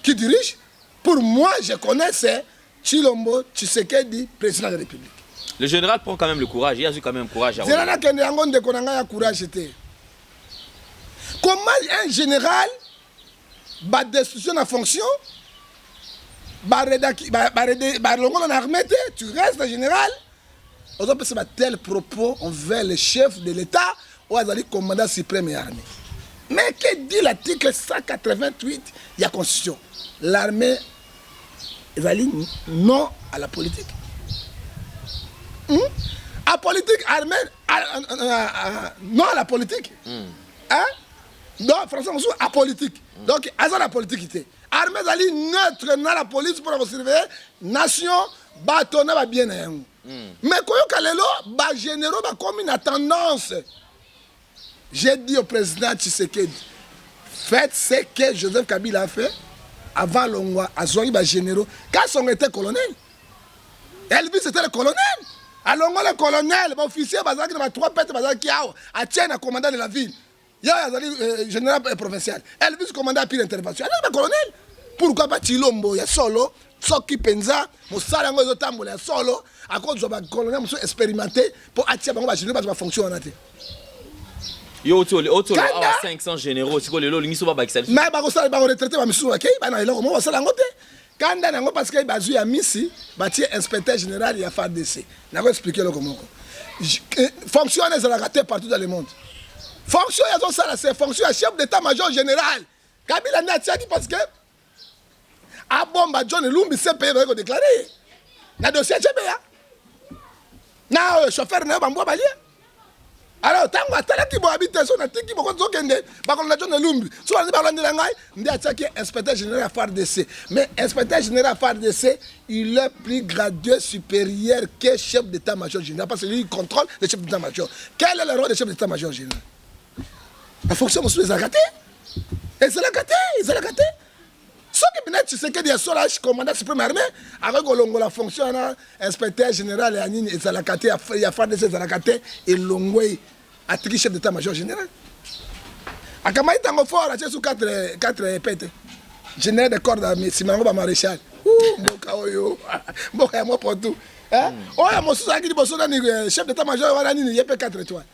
qui dirige? Pour moi, je connais, c'est Chilombo Tshisekedi, président de la République. Le général prend quand même le courage. Il a eu quand même courage. Comment un général bat destruction en fonction, tu restes le général. On peut se battre tel propos envers le chef de l'État ou le commandant suprême de l'armée. Mais que dit l'article 188 de la Constitution? L'armée est non à la politique. À politique, armée, non à la politique. Non, François Moussou, à politique. Donc, à la politique. Armée est neutre dans la police pour surveiller nation, bâtonner va bien. Mais quand les généraux comme une tendance, j'ai dit au président Tshisekedi, faites ce que Joseph Kabila a fait avant l'Ongwa, à Zoï, généraux, quand on était colonel. Elvis était le colonel. Alors, le colonel, l'officier, il y a 3 pètes qui a tient un commandant de la ville. Il y a un général provincial. Elvis commandant à pire intervention. Alors, le colonel, pourquoi pas Chilombo, il y a solo, Soki Penza, Moussala, il y a solo, à cause du colonel expérimenté pour attirer les généraux pour fonctionner. Il y a 500 généraux, c'est quoi le lot, il n'y a pas de mais il y a des retraités, quand il y a parce qu'il y a Missi, il y a inspecteur général, il y a FARDC. Je vais expliquer comment. Fonction est partout dans le monde. Fonction, c'est fonction chef d'état-major général. Kabila n'a pas dit parce que à Bomba John Lumbi s'est payé pour déclarer. Le dossier est bien. Le chauffeur n'est pas bon. Alors, tant que tu as habité sur la terre, tu as John Lumbi. Soit tu as inspecteur général à FARDC. Mais inspecteur général à FARDC, il est plus gradué supérieur que chef d'état-major général. Parce que lui, il contrôle le chef d'état-major. Quel est le rôle du chef d'état-major général? La fonction de les gâtés. Et c'est la gâté, c'est la gâté. Ce qui est tu sais que des soldats commandant suprême armée, avec la fonction inspecteur général et la gâté, il y a FARDC, la gâté et l'ongoué à tri chef d'état-major général. À Kamaï Tango fort, à sous 4 pètes. Général de corps d'armée, Simango maréchal. Mboka oyo, Mboka moi pour tout. Oh, mon sous-aki de chef d'état-major, il y a 4 étoiles.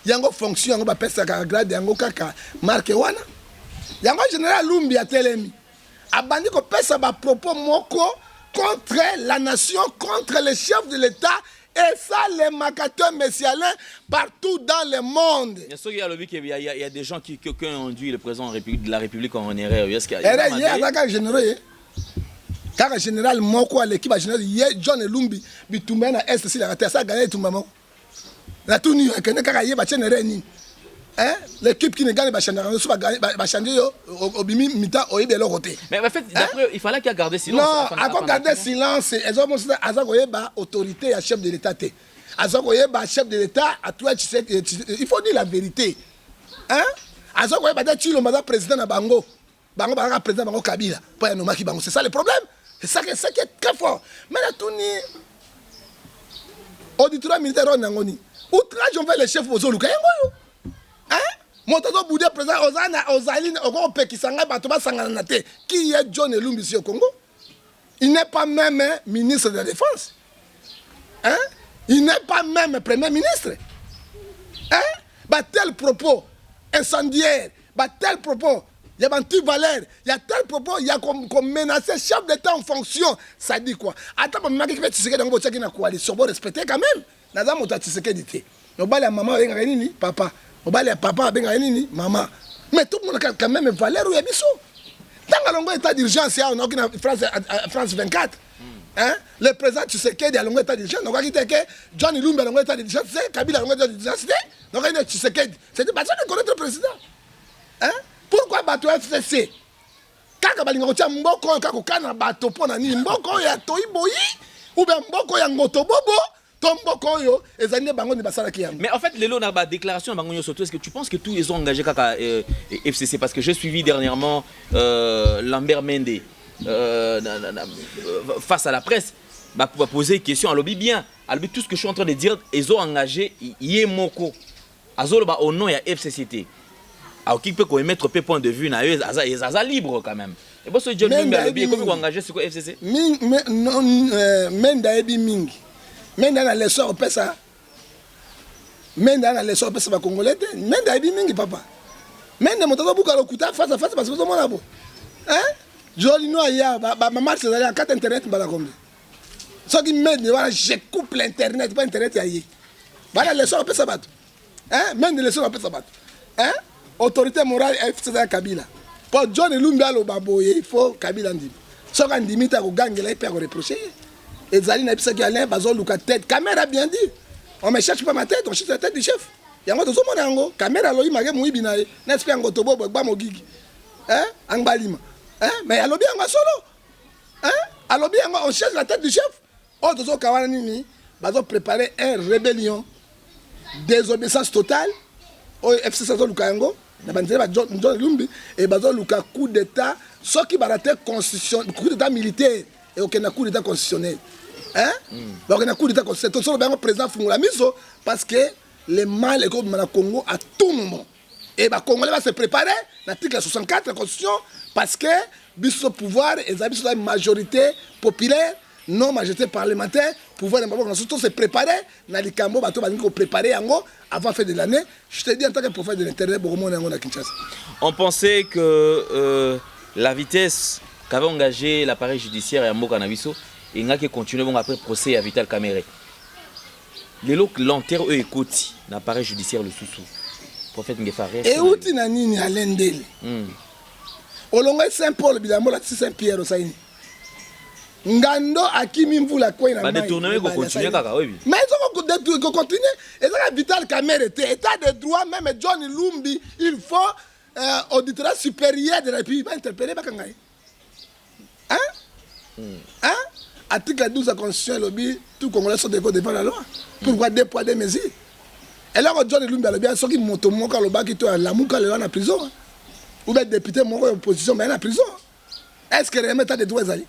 Yango fonction yango bapesa ka grade yango kaka marque wana yango général Lumbi a telemi abandi ko pesa ba propos moko contre la nation, contre les chefs de l'État et ça les macateurs messialins partout dans le monde. Il y a des gens qui ont induit le président de la République en erreur. Est-ce qu'il y a un général car général moko l'équipe général John Lumbi bitumba na est si la ça gagner tout maman. La tout nu, l'équipe qui ne gagne pas changer au bimi mita au de l'autre côté. Mais en fait, il fallait qu'il a gardé silence. Non, avant garder silence, elles ont montré à autorité à chef de l'État. À chef de l'État, à toi, il faut dire la vérité. Hein? Président de Bango. Bango président Bango Kabila. C'est ça le problème. C'est ça qui est très fort. Mais la tout ni auditoire militaire Nangoni. Outrage envers les chefs aux Oluka. Hein? Montazo Boudé président Ozaline Ogope qui s'engage Batoba Sanganate. Qui est John Lumbi ici au Congo? Il n'est pas même ministre de la Défense. Hein? Il n'est pas même premier ministre. Hein? Bah tel propos incendiaire, bah tel propos, il y a un petit valeur, il y a tel propos, il y a comme menacer chef d'État en fonction. Ça dit quoi? Attends, mais qui fait Tshisekedi dans une coalition, faut respecter quand même. Naza moto Tshisekedi te. No bali ya maman benga nini papa. No bali ya papa benga nini maman. Mais tout le monde a quand même valeur ou yabiso. Dans le état d'urgence on a France 24. Hein? Le président Tshisekedi a l'état d'urgence. Donc il dit que John Lumbi a l'état d'urgence, Kabila a l'état d'urgence. Donc il dit Tshisekedi, c'est pas ça de connaître le président. Hein? Pourquoi bato FCC? Kaka balinga kotia mboko kaka kana bato pona nini mboko ya toiboyi ou bien mboko ya ngotobobo. Tombokoyo, et Zane Bango de Bassalaki. Mais en fait, Lelo n'a pas déclaration Bango Soto. Est-ce que tu penses que tous ils ont engagé Kaka FCC? Parce que j'ai suivi dernièrement Lambert Mende face à la presse. Bah, pour poser une question à l'objet bien. À l'objet, tout ce que je suis en train de dire, ils ont engagé Yemoko. Azolo ba au nom il y a FCCT. À qui peut mettre peu point de vue na eux, Aza libre quand même. Et bon ce John Lumba le bien comment engagé sur FCC? Menda ebi mingi. Menda na leçon au pesa. Menda na leçon au pesa ba congolais. Menda ebi mingi papa. Menda moto buka lokuta face à face parce que tout le monde a beau. Hein? Jolino aya ba maman c'est allé en carte internet ba la combien. Ce qui m'aide voilà je coupe l'internet pas internet ayi. Ba la leçon au pesa ba. Hein? Menda leçon au pesa ba. Hein? Autorité morale FCC Kabila. Pour John Lumba lo baboye, il faut Kabila ndi. So quand dimita ko gangela il peut reprocher. Et Zali na bisa ki Alain Bazol Luka tête. Caméra bien dit. On me cherche pas ma tête, on cherche la tête du chef. Yango to mona yango. Caméra lo image muibi na ye. N'est-ce pas ngo tobo ba mo gigi. Hein? Angbalima. Hein? Mais alobi yango solo. Hein? Alobi yango on cherche la tête du chef. Oh to so kawana nini? Bazo préparer une rébellion. Désobéissance totale. Oh FCC zo Luka yango. John Lumbi et Bazol Luka coup d'état ce qui va rater constitution coup d'état militaire et aucun coup d'état constitutionnel hein aucun coup d'état constitutionnel tout le président Fungula Miso parce que les mal et comme le Congo à tout moment et bah Congolais va se préparer l'article 64 de la constitution parce que biso pouvoir et la majorité populaire non majorité parlementaire pouvoir surtout se préparer na likambo bato baniko préparer yango avant fin de l'année. Je te dis en tant que prophète de l'internet à Kinshasa. On pensait que la vitesse qu'avait engagé l'appareil judiciaire à Mboka Nabiso et n'a que continué bon après procès à Vital Kamerhe. Les lots l'enterre eux écoutent l'appareil judiciaire le sous-sous. Prophète Ngefare. Et où tu n'as ni à l'endel. Olonga Saint-Paul bilamo la Saint-Pierre au Saini. Ngando akimi mvula kwa ina mai. Ba détourner ko continuer kaka oui. Mais ils ont continuer et ça Vital Kamerhe état de droit même John Lumbi il faut auditeur supérieur de la République va interpeller bakangai. Hein? Hein? Article 12 de la Constitution lobby tout Congolais sont devant la loi. Pourquoi deux poids deux mesures? Et là John Lumbi a le bien ceux qui montent mon cas le bas qui toi la mouka le en prison. Ou bien député mon opposition mais en prison. Est-ce que les méthodes de droit zali?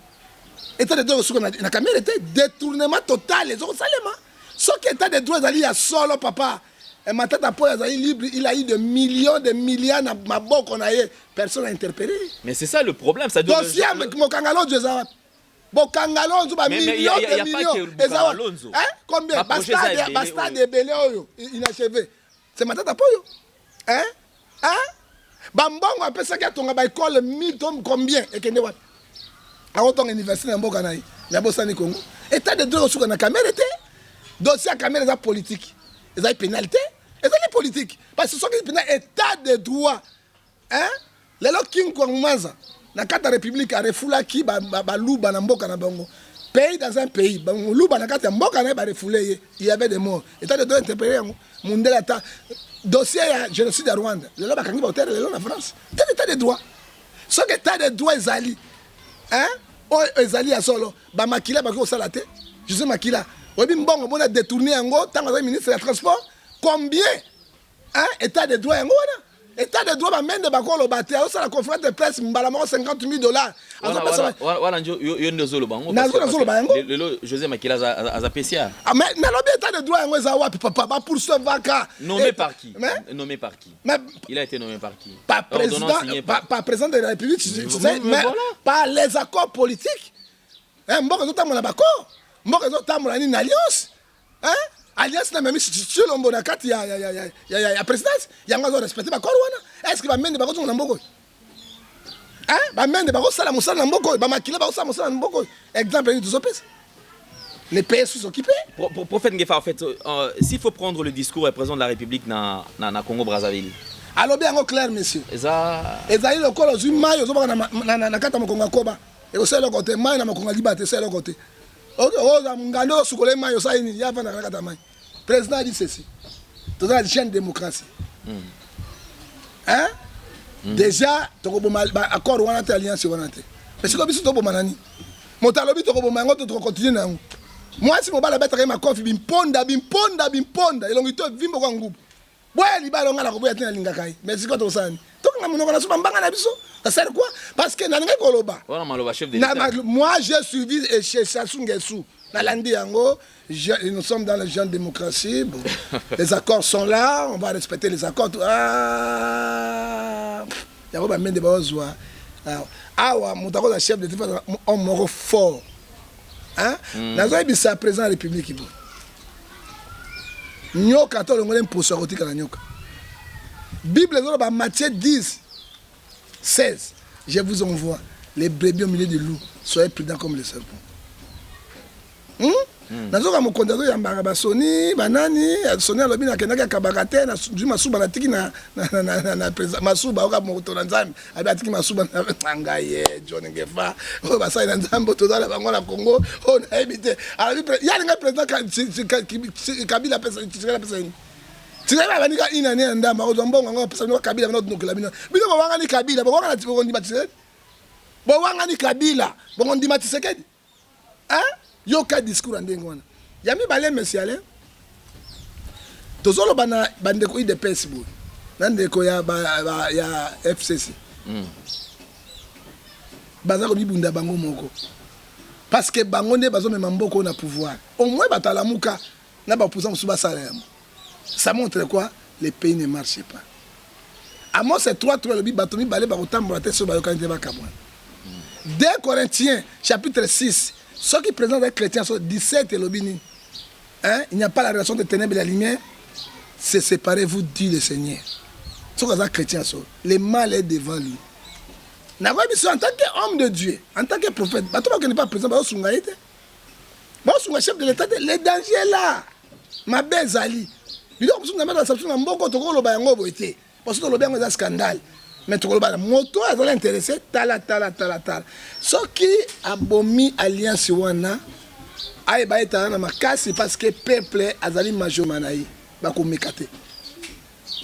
État de droit sur la caméra était détournement total les autres salement. Ce qui état de droit il y a solo papa. Et ma tête à poids libre, il a eu de millions de milliards na maboko on a personne n'a interpellé. Mais c'est ça le problème, ça doit dossier avec mon kangalo Jezawat. Bon kangalo ba millions de millions. Hein? Combien? Basta de belé inachevé. C'est ma tête à poids. Hein? Hein? Bambongo appelle ça que ba école 1000 tomes combien et kende wat. À autant université na mboka na ya bosani Congo. État de droit sur la caméra était dossier à caméra est politique. Ils ont pénalité. Ils ont politique. Parce que ce sont des état de droit. Hein? Les gens qui ont commencé dans la République a refoulé qui balouba na mboka na bango. Pays dans un pays, balouba na kata mboka na ba refoulé, il y avait des morts. État de droit interpellé mondial ta dossier génocide à Rwanda. Les gens bakangi ba hôtel les gens en France. C'est état de droit. Ce que état de droit ezali. Hein? Oh ezali a solo ba makila ba ko salate. Je sais makila. Obi mbongo bona détourner yango tant que ministre des transports combien hein état de droit yango wana état de droit ba mende ba ko lo baté au la conférence de presse mbala mo $50,000 wala njo yo ndozolo bango le José Makila za PCA ah mais na lobi état de droit yango za wapi papa ba pour ce vaca nommé par qui il a été nommé par qui pas président de la République mais par les accords politiques hein mboko zo tamola bako mboko zo tamola ni alliance hein alliance na même si lombo na kati ya présidence yanga zo respecter ba korwana est-ce que ba mende ba ko na mboko hein ba mende ba ko sala musala na mboko ba makila ba ko sala musala na mboko exemple ni tuzopesa les pays sont occupés. Prophète Ngefa, en fait, s'il faut prendre le discours du président de la République dans Congo-Brazzaville. Alors bien clair, monsieur. Ezaï le col aux humains, aux hommes na kata mokonga koba. Et au seul côté, maï na mokonga libate, c'est le côté. Oh, ngano sukole maï, ça il y a pas na kata maï. Président dit ceci. Tout ça, c'est une démocratie. Hein? Déjà, tu as accord ou une alliance. Mais c'est comme si tu as un manani. Mon talobi, tu as un manani, tu continues. Moi, si mon bal a ma coffre, bimponda. Et l'on dit, vimbo kwa ngubu. Boya liba longa la koboya tena lingakai. Mais c'est quoi ton sang? Donc, on a souvent banga na biso. Ça sert quoi? Parce que nanga koloba. Moi, j'ai suivi chez Sassou Nguesso. Nalandi yango, nous sommes dans le genre de démocratie. Bon, les accords sont là, on va respecter les accords. Ah, il y a même des besoins. Ah, mon chef de défense, on m'a fort. Hein? Nous avons ça présent à la République. Nyoka to longolem pour sortir kana nyoka. Bible dans Matthieu 10 16. Je vous envoie les brebis au milieu des loups. Soyez prudents comme les serpents. Nazoka mo kondazo ya mbanga soni banani soni alobi na kenaka kabakate na masuba na tiki na masuba oka mo to na nzambe abati masuba na ngaye John Ngefa o basai na nzambe to dala bango na Congo o na ebite alabi ya nga president Kabila pesa ni tshela ba nika ina ne ndamba o zombonga ngo pesa no Kabila no nokela bino bino ko wanga ni Kabila bo wanga na tiko ndi batise bo wanga ni Kabila bo ndi matise kedi hein. Yoka discours andenge wana yami bale mesiale tozolo bana bandeko IDPS bo nandeko ya FCC bazako bibunda bango moko parce que bango ne bazo mema mboko na pouvoir au moins batalamuka na ba opposant suba salaire. Ça montre quoi? Les pays ne marchent pas. À moi c'est 3 le batomi balé ba otambola te so ba yokante ba kabwa. 2 Corinthiens chapitre 6. Ceux qui présentent les chrétiens sont 17 et l'obini. Hein? Il n'y a pas la relation de ténèbres et la lumière. C'est séparez-vous, dit le Seigneur. Ceux qui sont chrétiens, le mal est devant lui. En tant qu'homme de Dieu, en tant que prophète, tu ne pas présent, chef de l'État, le danger est là. Ma belle Zali. Il y a un scandale. Mais tu vois, moto a intéressé, tala. Ce qui a bomi alliance wana, aïe ba eta na makasi parce que peuple azali majomanaï, ba ko mekate.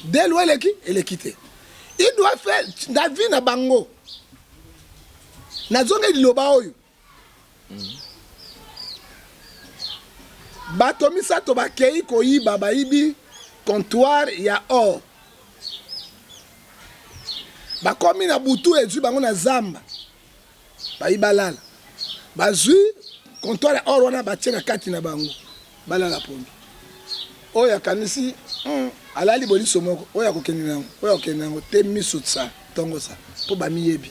Dès loin elle est quittée. Il doit faire la vie na bango. Na zonga liloba oyo. Batomi sato ba kei ko yiba ba ibi comptoir ya or. Bakomi na butu ezui bango na zamba bayibalala bazui comptoir or wana batie na kati na bango balala pongi oya kanisi alali boliso moko oya kokende nango te miso tsa tongo sa po bamiyebi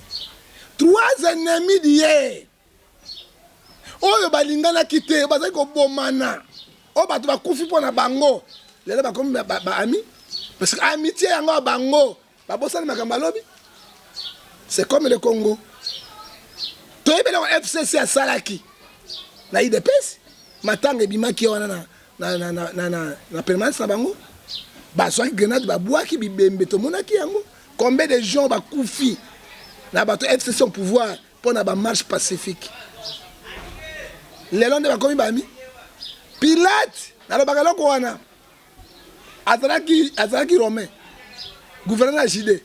3 ennemis d'hier oyo balingana kite bazali ko bomana o bato bakufi pona bango lelo bakomi ba ami parce que amitié yango bango babosani makamba lobi. C'est comme le Congo. Tu es bien FCC à Salaki. Na IDPS. Matang et Bima qui ont na permanence na bango. Ba soit grenade ba bois qui bibembe to monaki yango. Combien de gens ba koufi na bato FCC au pouvoir pour na ba marche pacifique. Les longs de ba komi ba mi. Pilate na lo bagalo ko wana. Azalaki romain. Gouverneur JD.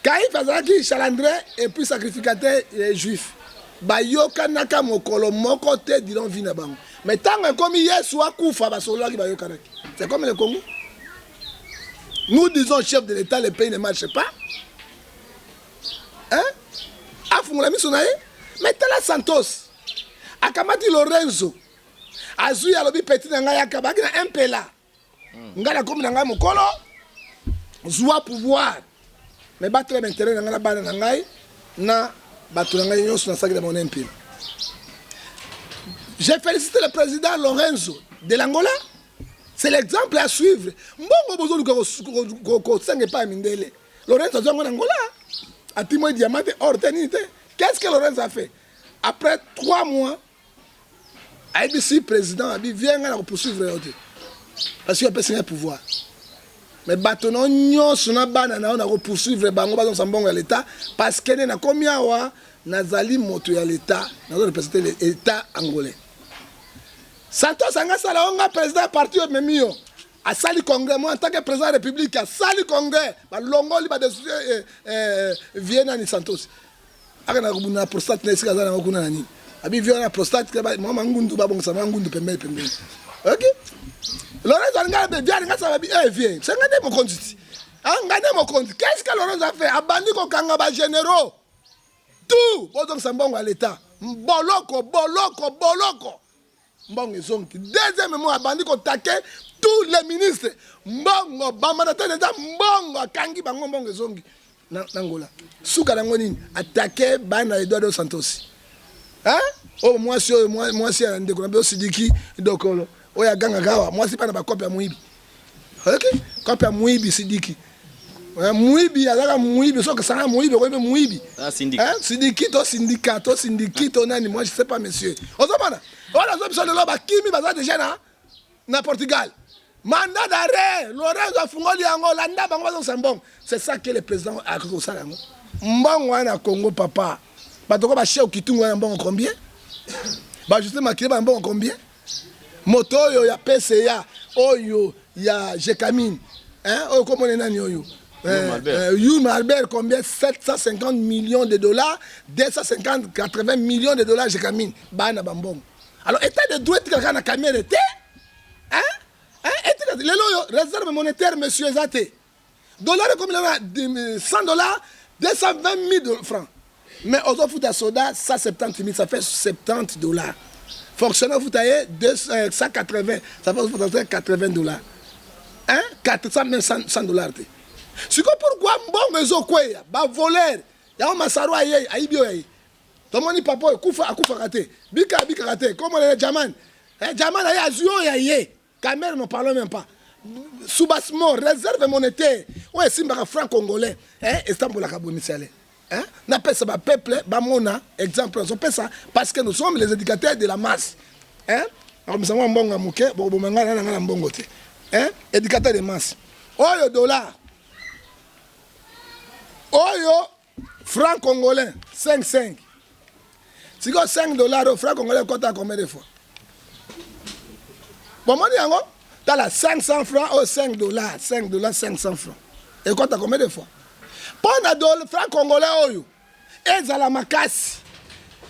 Kaïf azalaki chalandré et puis sacrificateur juif. Bayoka naka mokolo moko te dilon vina bango. Mais tant comme Yesu akufa basolaki bayoka naki. C'est comme le Congo. Nous disons chef de l'État, le pays ne marche pas. Hein? Afungula misonaye. Mais tala Santos. Akamati Lorenzo. Azui alobi petit na ngai akabaki na impela. Ngala comme na ngai mokolo. Joie pouvoir. Mais battre l'intérêt dans la bande nangai na battre nangai nyonso na saki de mon impile. J'ai félicité le président Lorenzo de l'Angola. C'est l'exemple à suivre. Mbongo bozo ko senge pa mindele. Lorenzo zongo en Angola. A timo diamante hors tenité. Qu'est-ce que Lorenzo a fait? Après 3 mois, ABC président a dit viens à poursuivre parce qu'il a pas pouvoir. Mais bâtonnon nyonso na bana na on poursuivre bango bazo sambongo ya l'état parce que na komia wa nazali moto ya l'état nazo représenter l'état angolais. Santos anga sala onga président parti memio a sali congrès moi en tant que président de la république a sali congrès ba longoli ba de Vienne ni Santos. Aka na kubuna prostate na sika za na kuna nani. abi viol na prostate moi mangundu ba bon ça mangundu pembe. OK? Lorenzo anga be bien nga ça va vieux. C'est ngade mon compte. Ngade mon compte. Qu'est-ce que Lorenzo a fait? Abandi ko kanga ba généraux. Tout, donc ça mbongo à l'état. Boloko. Mbongo ezongi. Deuxièmement, abandi ko taquer tous les ministres. Mbongo bamanateur d'état mbongo kangi bango mbongo ezongi. Nangola. Souka nango nini attaquer bana Eduardo Santos. Hein? Oh moi si ndeko na be Sidiki dokolo. Oya ganga gawa, moi si pas na ba copie ya muibi. OK? Copie ya muibi Sidiki. Muibi azaka muibi so que ça muibi ko be muibi. Ah syndicat. Hein? Syndicat nani moi je sais pas monsieur. Ozomana. Ola zo biso de loba kimi baza déjà na Portugal. Mandat d'arrêt, Lorenzo Fungoli yango landa bango bazo sambong. C'est ça que le président a kosala yango. Mbongo wana Congo papa. Batoko ba chef kitungu wana mbongo combien? Ba justement kile ba mbongo combien? Moto yo ya PCA, oyo ya Jekamine. Hein? Oyo comment nani oyo? Youm Albert combien? 750 millions de dollars, 80 millions de dollars Jekamine. Bana bambongo. Alors état de droit quelqu'un na caméra était? Hein? Les réserve monétaire, monsieur Zate. Dollar comme il a 100 dollars, 220 000 francs. Mais aux autres foot à soda, ça 70 000, ça fait 70 dollars. Fonctionnaire foot à 180, ça fait 80 dollars. Hein? 400 même 100 dollars. C'est pourquoi bon maison quoi, bah voleur, y'a un massaro aïe, aïbio aïe. Ton moni papa, koufa raté, bika raté, comme on est Jaman. Jaman aïe, azuo aïe. Caméra ne parle même pas. Soubassement, réserve monétaire. Ouais, si un franc congolais, hein, Istanbul a kabou misale. Hein? N'a pas ça ba peuple, ba mona, exemple, on fait ça parce que nous sommes les éducateurs de la masse. Hein? Alors nous savons mbonga muke, bobo mangana na mbongo te. Hein? Éducateurs de masse. Oyo dollar. Oyo franc congolais 5. Si go 5 dollars au franc congolais compte combien de fois? Bon, moi, tu as 500 francs ou 5 dollars, 500 francs. Et quand tu as combien de fois? Pendant le franc congolais, ils ont la macasse.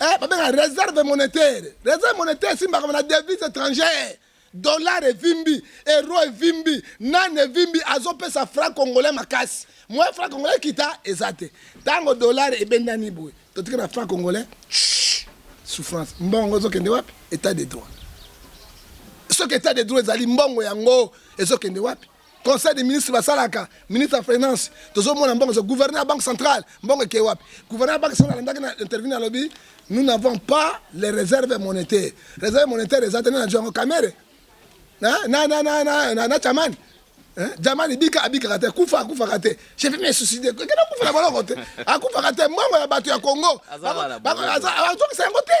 Réserve monétaire. Réserve monétaire, c'est la devise étrangère. Dollar et vimbi, euro et vimbi, nan et vimbi, azopé sa franc congolais macasse. Moi, franc congolais qui t'a exaté. Tango dollar et benani boué. Tu as franc congolais, souffrance. Bon, on a état de droit. Ce qui est des droits ezali mbongo yango ezokende wapi conseil des ministres basalaka ministre de finance tozomona mbongo zo gouverneur banque centrale mbongo ke wapi gouverneur banque centrale ndaka intervenir à lobby nous n'avons pas les réserves monétaires ezatene na jongo kamere na chaman jamani bika kate kufa kate j'ai fait mes suicider que na kufa na baloko te akufa kate mbongo ya bato ya Congo donc c'est un côté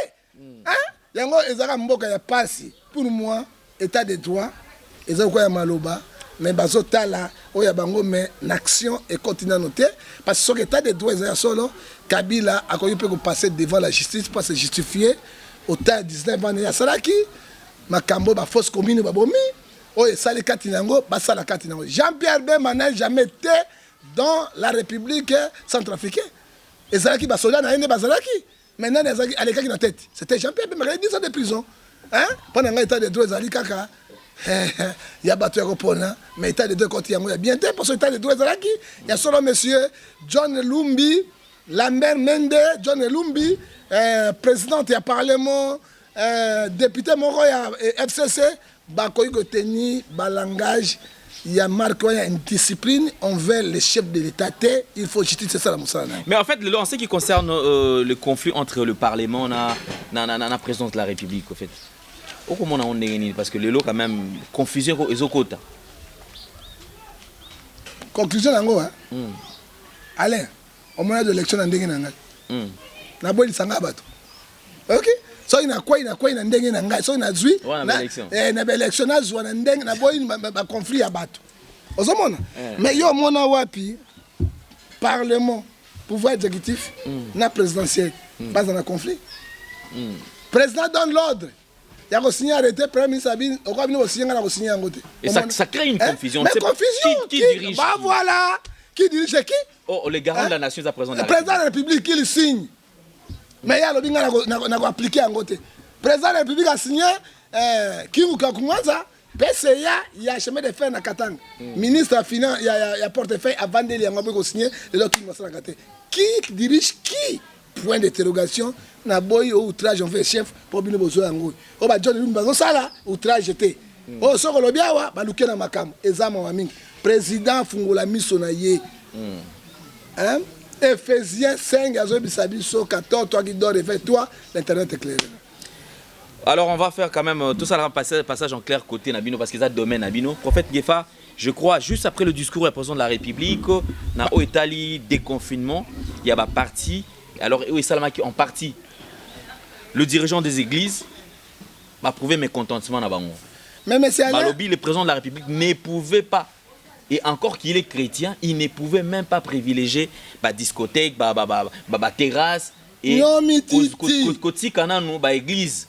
hein yango ezaka mboka ya pasi pour moi état de droit ezaka quoi ya maloba mais bazotala oya bango mais l'action est continue à noter parce que sur état de droit ezaka solo Kabila a connu peut passer devant la justice pour se justifier au temps 19 ans ya salaki makambo ba fausse commune ba bomi oye sali katinango ba sala katinango Jean-Pierre Bemba n'a jamais été dans la République centrafricaine ezalaki ba soldat na ene bazalaki. Maintenant, les Aleka qui na tête. C'était Jean-Pierre Bemba, il a 10 ans de prison. Hein? Pendant l'état de droit, il y a battu à Repona, mais l'état de droit, quand il y a bien été, parce que l'état de droit, il y a seulement monsieur John Lumbi, Lambert Mende, John Lumbi, président du Parlement, député Moro FCC, Bakoy Goteni, Balangage. Il y a marqué une discipline envers les chefs de l'État. Il faut justice, c'est ça la moussana. Mais en fait, en ce qui concerne le conflit entre le Parlement et la présidence de la République, en fait, comment on est parce que le lot quand même confusion aux autres. Conclusion d'ango, hein? Allez, au moment de l'élection, on a na boy sanga bato. OK? So ina kwa ina ndenge na ngai so ina zui na élection na zwa na ndenge na boy ba conflit ya bato ozomona mais yo mona wapi parlement pouvoir exécutif na présidentiel pas dans un conflit président donne l'ordre ya ko signer arrêté premier ministre Sabine o ko bino signer na ko signer ngote et ça crée une confusion mais confusion qui dirige bah voilà qui dirige qui oh le garant de la nation à présent le président de la République qui le signe mais ya lobi nga na ko appliquer en côté président de la République a signé Kingu Kakumwaza PCA ya chemin de fer na Katanga ministre à finance ya portefeuille à Vandeli ya ngabo ko signer le document masala kate qui dirige qui point d'interrogation na boy outrage en fait chef pour bino bozo yango o ba John Lumba zo sala outrage te o soko lobiawa ba luke na makambo ezama wa mingi président fungola miso na ye hein Ephésiens 5 azobisabiso 14 toi qui dors avec toi l'internet est clair. Alors on va faire quand même tout ça là passage en clair côté Nabino parce que ça domaine Nabino prophète Gefa je crois juste après le discours du président de la République na o Italie déconfinement il y a ba parti alors et Salama qui en partie le dirigeant des églises m'a prouvé mécontentement na bango mais monsieur Balobi le président de la République ne pouvait pas et encore qu'il est chrétien il ne pouvait même pas privilégier ba discothèque ba terrasse et côté kananu ba église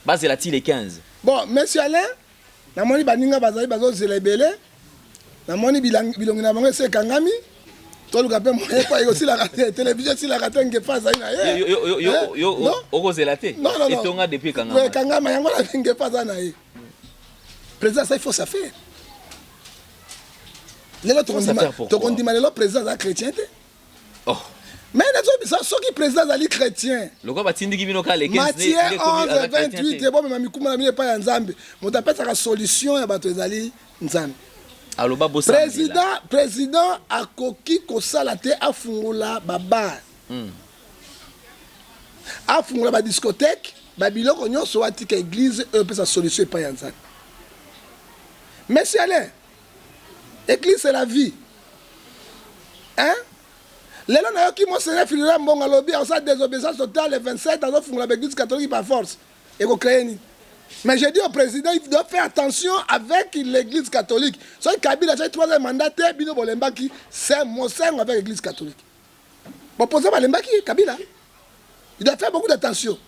base la les 15. Bon, monsieur Alain, na moni baninga bazali bazo zelebele. Na moni bilongi na bango se kangami. To luka pe mo ko aussi la télévision si la raté ngefa za na ye. Yo oko zelate. Et tonga depuis kangama. Ouais, kangama yango la ngefa za na ye. Président ça il faut ça faire. Les autres on dit le président za chrétien. Oh. Mais ceux qui président ali chrétien. Matthieu 11 28 et bon mais mikuma na pas nzambe. Moto apesa ka solution ya bato ezali nzambe. Président akoki kosala te afungula baba. Afungula ba discothèque, ba biloko nyonso watika église e pesa solution pa ya nzambe. Monsieur Alain, église c'est la vie. Hein? Lelo na yoki monseigneur Philibert Mbongo alobi en sa désobéissance totale le 27 dans l'église catholique par force et ko créer ni. Mais j'ai dit au président il doit faire attention avec l'église catholique. So Kabila a 3e mandat bino bolembaki c'est mon avec l'église catholique. Bon poser balembaki Kabila. Il doit faire beaucoup d'attention.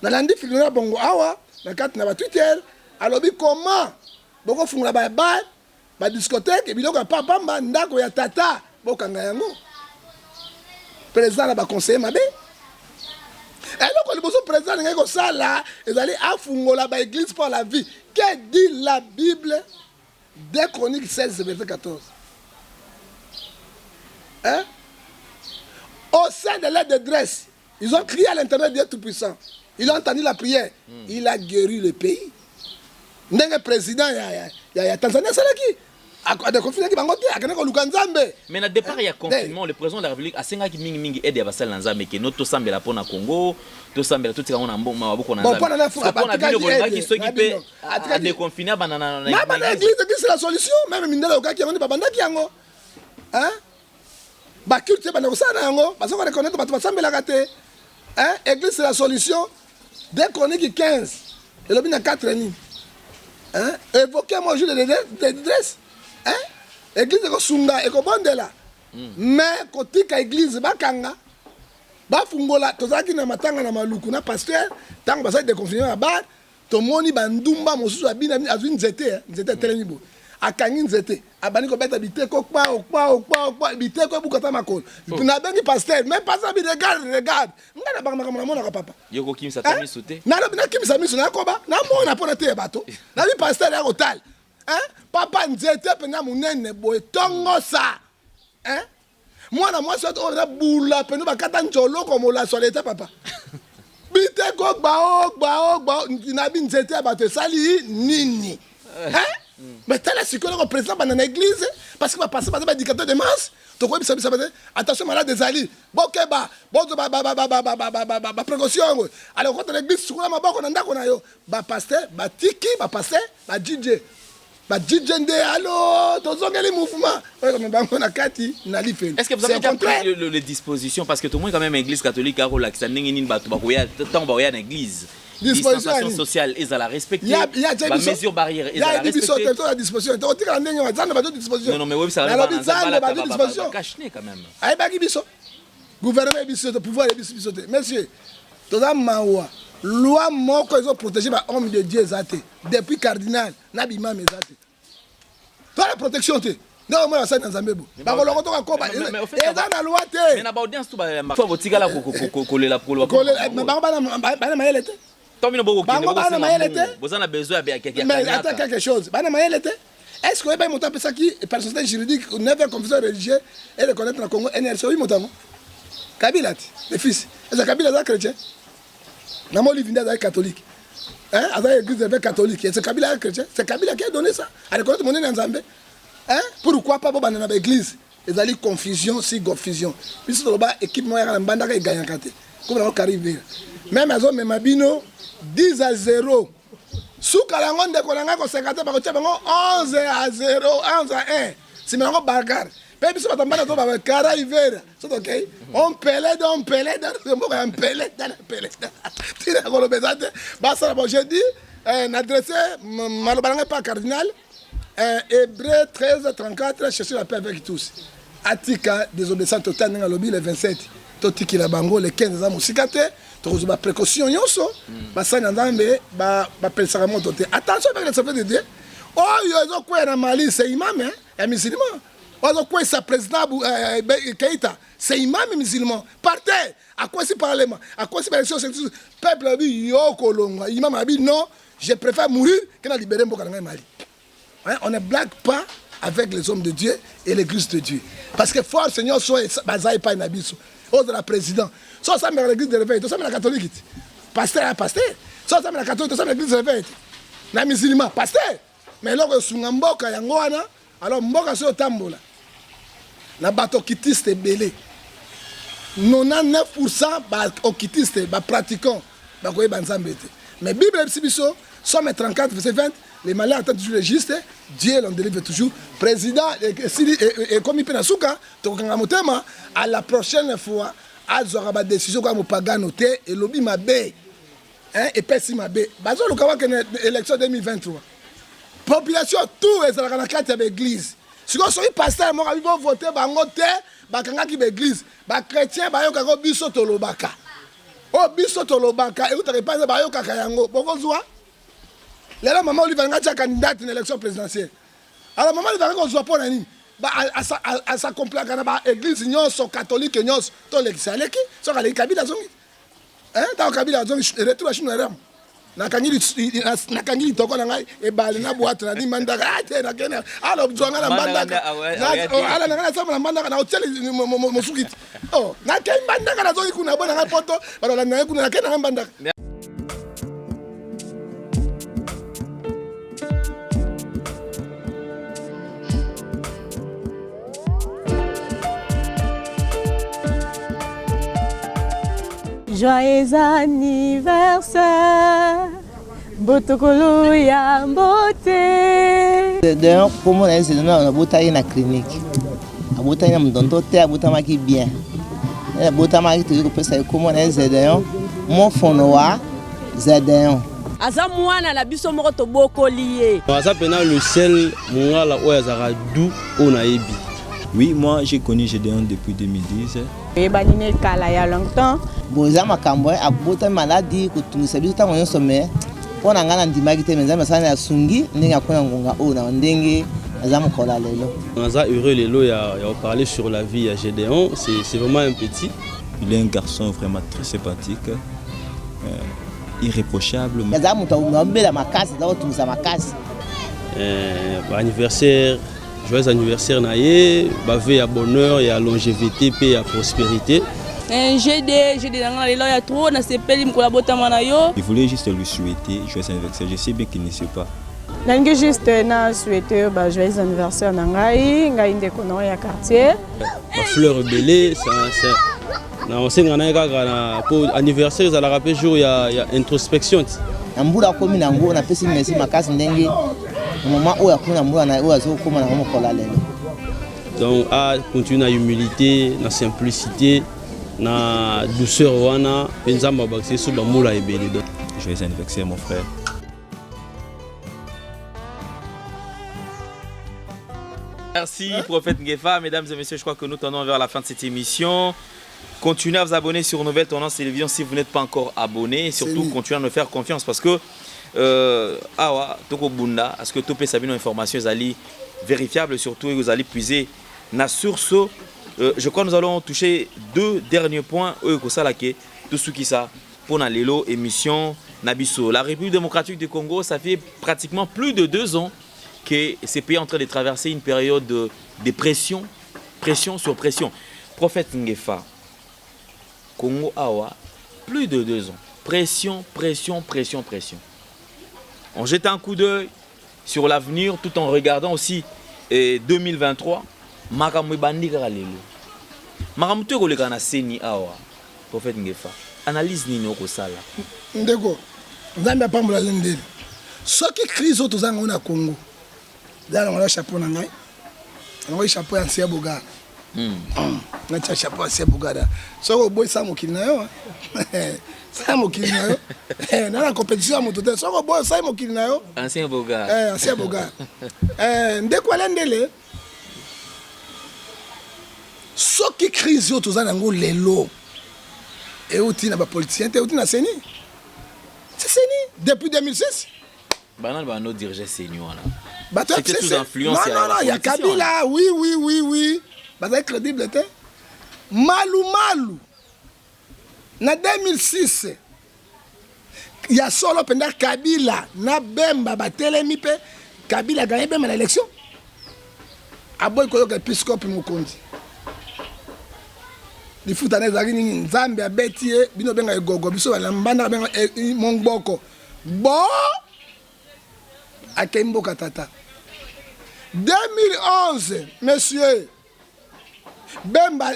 Na landi Philibert Mbongo awa na carte na Twitter alobi comment boko fungula ba discothèque et biloko pa pamba ndako ya tata bokanga yango. Président là conseiller mabe et donc le besoin président n'est que ça là ils allaient afungola ba église pour la vie que dit la Bible des Chroniques 16 verset 14 hein au sein de la détresse ils ont crié à l'intérieur Dieu tout-puissant ils ont entendu la prière il a guéri le pays ndenge président ya Tanzanie ça là qui mais na départ il y a confinement le président de la République a senga ki mingi aide ya basal nzambe ke noto sambela pona Congo to sambela to tika na mboma maboko na nzambe pona bino bolanga ki soki pe a déconfiner banana na église c'est la solution même mindela okaki yango babandaki yango hein ba culte bana kosana yango baso ko reconnaître bato basambela kate hein église c'est la solution dès Chroniques 15 et le bin na 4 ni hein évoquez moi jour de détresse hein église ko sunga e ko bondela mais kotika église bakanga bafungola tozaki na matanga na maluku na pasteur tango basa déconfinement ba to moni bandumba mosusu abina azwi nzete telemi bo akangi nzete abani ko beta biteko okpa biteko ebukata makolo na bengi pasteur mais pasteur bi regarde ngana banga makamona mona ka papa yoko kimisa tami sauter na lobina kimisa miso na koba na mona pona te bato na bi pasteur ya hotel hein papa nzete pena munene boy tongo sa hein moi soit on a boula pena bakata njolo comme la solete papa bite ko gba na bi nzete bato sali nini hein mais tel est psychologue président dans l'église parce qu'il va passer par des éducateurs de masse to ko bisa attention malade des ali bokeba bozo ba précaution alors quand l'église sukula maboko na ndako na yo ba pasteur ba tiki ba pasteur ba DJ nde allo tozongeli mouvement comme bango na kati na lifeli. Est-ce que vous avez déjà pris les dispositions parce que tout le monde quand même église catholique a relaxé ndenge nini bato bakoya tant ba ya na église distanciation sociale ils la respecter la mesure barrière ils la respecter la disposition to tika ndenge wa zanda ba disposition non mais oui ça va ba disposition cacher quand même ay ba biso gouvernement biso pouvoir biso monsieur toza mawa loi moko ils ont protégé ba homme de Dieu zate depuis cardinal na bima mezate toi la protection te Non, moi, ça dans Zambébo. Bah, on l'a encore combat. Et dans la loi, mais na ba audience tout ba faut botika la coller la pour le coller. Mais bana mayele te. Tomino boko kende. Bana mayele te. Vous en avez besoin de quelque chose. Mais attends quelque chose. Bana mayele te. Est-ce que vous avez monté ça qui personnalité juridique ou neuf confesseur religieux et reconnaître le Congo NRC oui montant. Kabila les fils. Est-ce que Kabila est chrétien? Namo Livinda est catholique. Hein? Avec l'église catholique. Est-ce que Kabila est chrétien? C'est Kabila qui a donné ça. À reconnaître mon nom Zambé. Hein? Pourquoi pas pour dans l'église? Ils ont confusion, si confusion. Puis c'est là équipe moi en banda qui gagne en comme on arrive. Même azo même Mabino 10-0. Sous Kalangon de Kolanga ko 50 par 11-0, 11-1. C'est maintenant bagarre. Même si on va to ba Kara Ivera. C'est OK. On pelait, on pelait. Tira ko le bezate. Bah ça bon j'ai dit n'adresser malobanga pas cardinal. Hébreu 13-34, chercher la paix avec tous. Atika, désobéissance totale, dans le 27. Totiki la bango, les 15 ans, musikate. Tu as précaution, yoso. Ça n'a pas de attention avec les affaires de Dieu. Oh, ils ont quoi dans Mali, c'est imam, hein, et musulman. Ils ont quoi, ça président Keïta, c'est imam et musulman. Partez, à quoi c'est parlement, à quoi c'est l'élection, peuple a dit, yo, kolonga. Imam a dit, non, je préfère mourir que de libérer Mbokanga Mali. Hein, on ne blague pas avec les hommes de Dieu et l'église de Dieu. Parce que fort Seigneur soit bazaï pas une abisso. Oh de la président. Soit ça mais l'église de réveil, soit mais la catholique. Pasteur à pasteur. Soit ça mais la catholique, soit mais l'église de réveil. Na musulman, pasteur. Mais là que sungamboka yangoana, alors mboka so tambola. Na bato kitiste belé. 99% ba okitiste ba pratiquants ba koy banzambete. Mais Bible biso Somme 34 verset 20. Les malins attendent toujours le juste, Dieu l'en délivre toujours. Président, et comme il peut n'asuka, à la prochaine fois, à la décision comme pas noté et lobby ma baie, hein, et pessi ma baie. Bazo le kawa que l'élection 2023. Population tout est dans la carte de l'église. Si vous soyez pasteur, moi je vais voter bangote, bakanga qui l'église, ba chrétien ba yo kako biso tolobaka. Oh biso tolobaka et vous t'avez pas ba yo kakayango. Boko zwa. Là, maman lui va être candidate à l'élection présidentielle. Alors, maman lui va être pour l'année. À sa complète église, son catholique, ton l'église. C'est qui? C'est qui? Kabila Zongi. Hein? Dans Kabila Zongi, retour à Chine. Nakangili toko na ngai e bale na boîte na mandaka ate na kena ala bzwanga na mandaka ala na sama na mandaka na hotel mosukiti oh na ke mandaka na Zongi kuna bona na poto bala na kuna na kena na mandaka. Joyeux anniversaire, Botokolo ya mbote. D'ailleurs, pour moi, c'est on a botaillé na clinique. A botaillé na mdonto te a botamaki bien. A botamaki te ko pesa ko mo na Zedéon. Mon fonoa Zedéon. Aza mwana na biso moko to bokolié. Aza pena le sel mongala oyazara dou onaebi. Oui, moi j'ai connu Gédéon depuis 2010. Et banine kala ya longtemps. Boza makambo abota maladie ko tunisa biso tango nyonso me pona ngana ndimaki te menza masana ya sungi ndenge akona ngonga o na ndenge aza mokola lelo. Aza heureux lelo ya parler sur la vie à Gédéon, c'est vraiment un petit. Il est un garçon vraiment très sympathique. Irréprochable. Aza moto ngambela makasi za tunisa makasi. Anniversaire joyeux anniversaire naie, bavé à bonheur et à longévité et à prospérité. J'ai dans les lois trop na sepeli mkola botama na yo. Il voulait juste lui souhaiter joyeux anniversaire. Je sais bien qu'il ne sait pas. Nangi juste na souhaiter joyeux anniversaire na ngai ndeko na ya quartier. Ma fleur belée ça na osenga na kaka na pour anniversaire za la rappel jour il y a introspection. Ambula komi na ngo na pesi merci makasi ndenge moment où akuna mbula na o azo koma na mokola lelo. Donc à continuer na humilité, na simplicité, na douceur wana penzamba bakse so ba mola ebele. Joyeux anniversaire mon frère. Merci prophète Ngefa. Mesdames et messieurs, je crois que nous tendons vers la fin de cette émission. Continuez à vous abonner sur Nouvelle Tendance Télévision si vous n'êtes pas encore abonné et surtout continuez à nous faire confiance parce que awa toko bunda est-ce que topé sabino information zali vérifiable surtout et vous allez puiser na source. Je crois que nous allons toucher 2 derniers points que ça là que tout ce qui ça pour na lelo émission Nabiso. La République démocratique du Congo, ça fait pratiquement plus de 2 ans que ces pays est en train de traverser une période de pression sur pression. Prophète Ngefa, Congo awa, plus de 2 ans. Pression. On jette un coup d'œil sur l'avenir tout en regardant aussi 2023. Makamwe bandika lelo. Makamwe to koleka na seni awa. Prophète Ngefa. Analyse nini okosala. Ndeko. Nzambe apambola lendele. Soki crise tozanga na Congo. Dala ngala chapeau na ngai. Ngoi chapeau ya Sia Boga. Na chapeau ya Sia Boga. Soko boy sa mokili na yo. Sa mokili na yo. Na la compétition moto te. Soko boy sa mokili na yo. Ancien Boga. Ancien Boga. Ndeko lendele. Soki crise tozanga ngo lelo. Et outi na ba politicien te outi na seni. C'est Seni depuis 2006. Banal bano dirigeait Seni là. C'était sous influence. Non, il y a Kabila, oui. C'est crédible. Malou. En 2006, il y a solo pendant Kabila, na Bemba, Batelemi, Kabila a gagné Bemba l'élection. Aboy Koyoka Episcope Mukondi. Il faut que nous Zambia Beti, Bino Benga Gogo, Biso, Lambana Benga Mongboko. Bon, à Kembo Katata. 2011, monsieur, Bemba,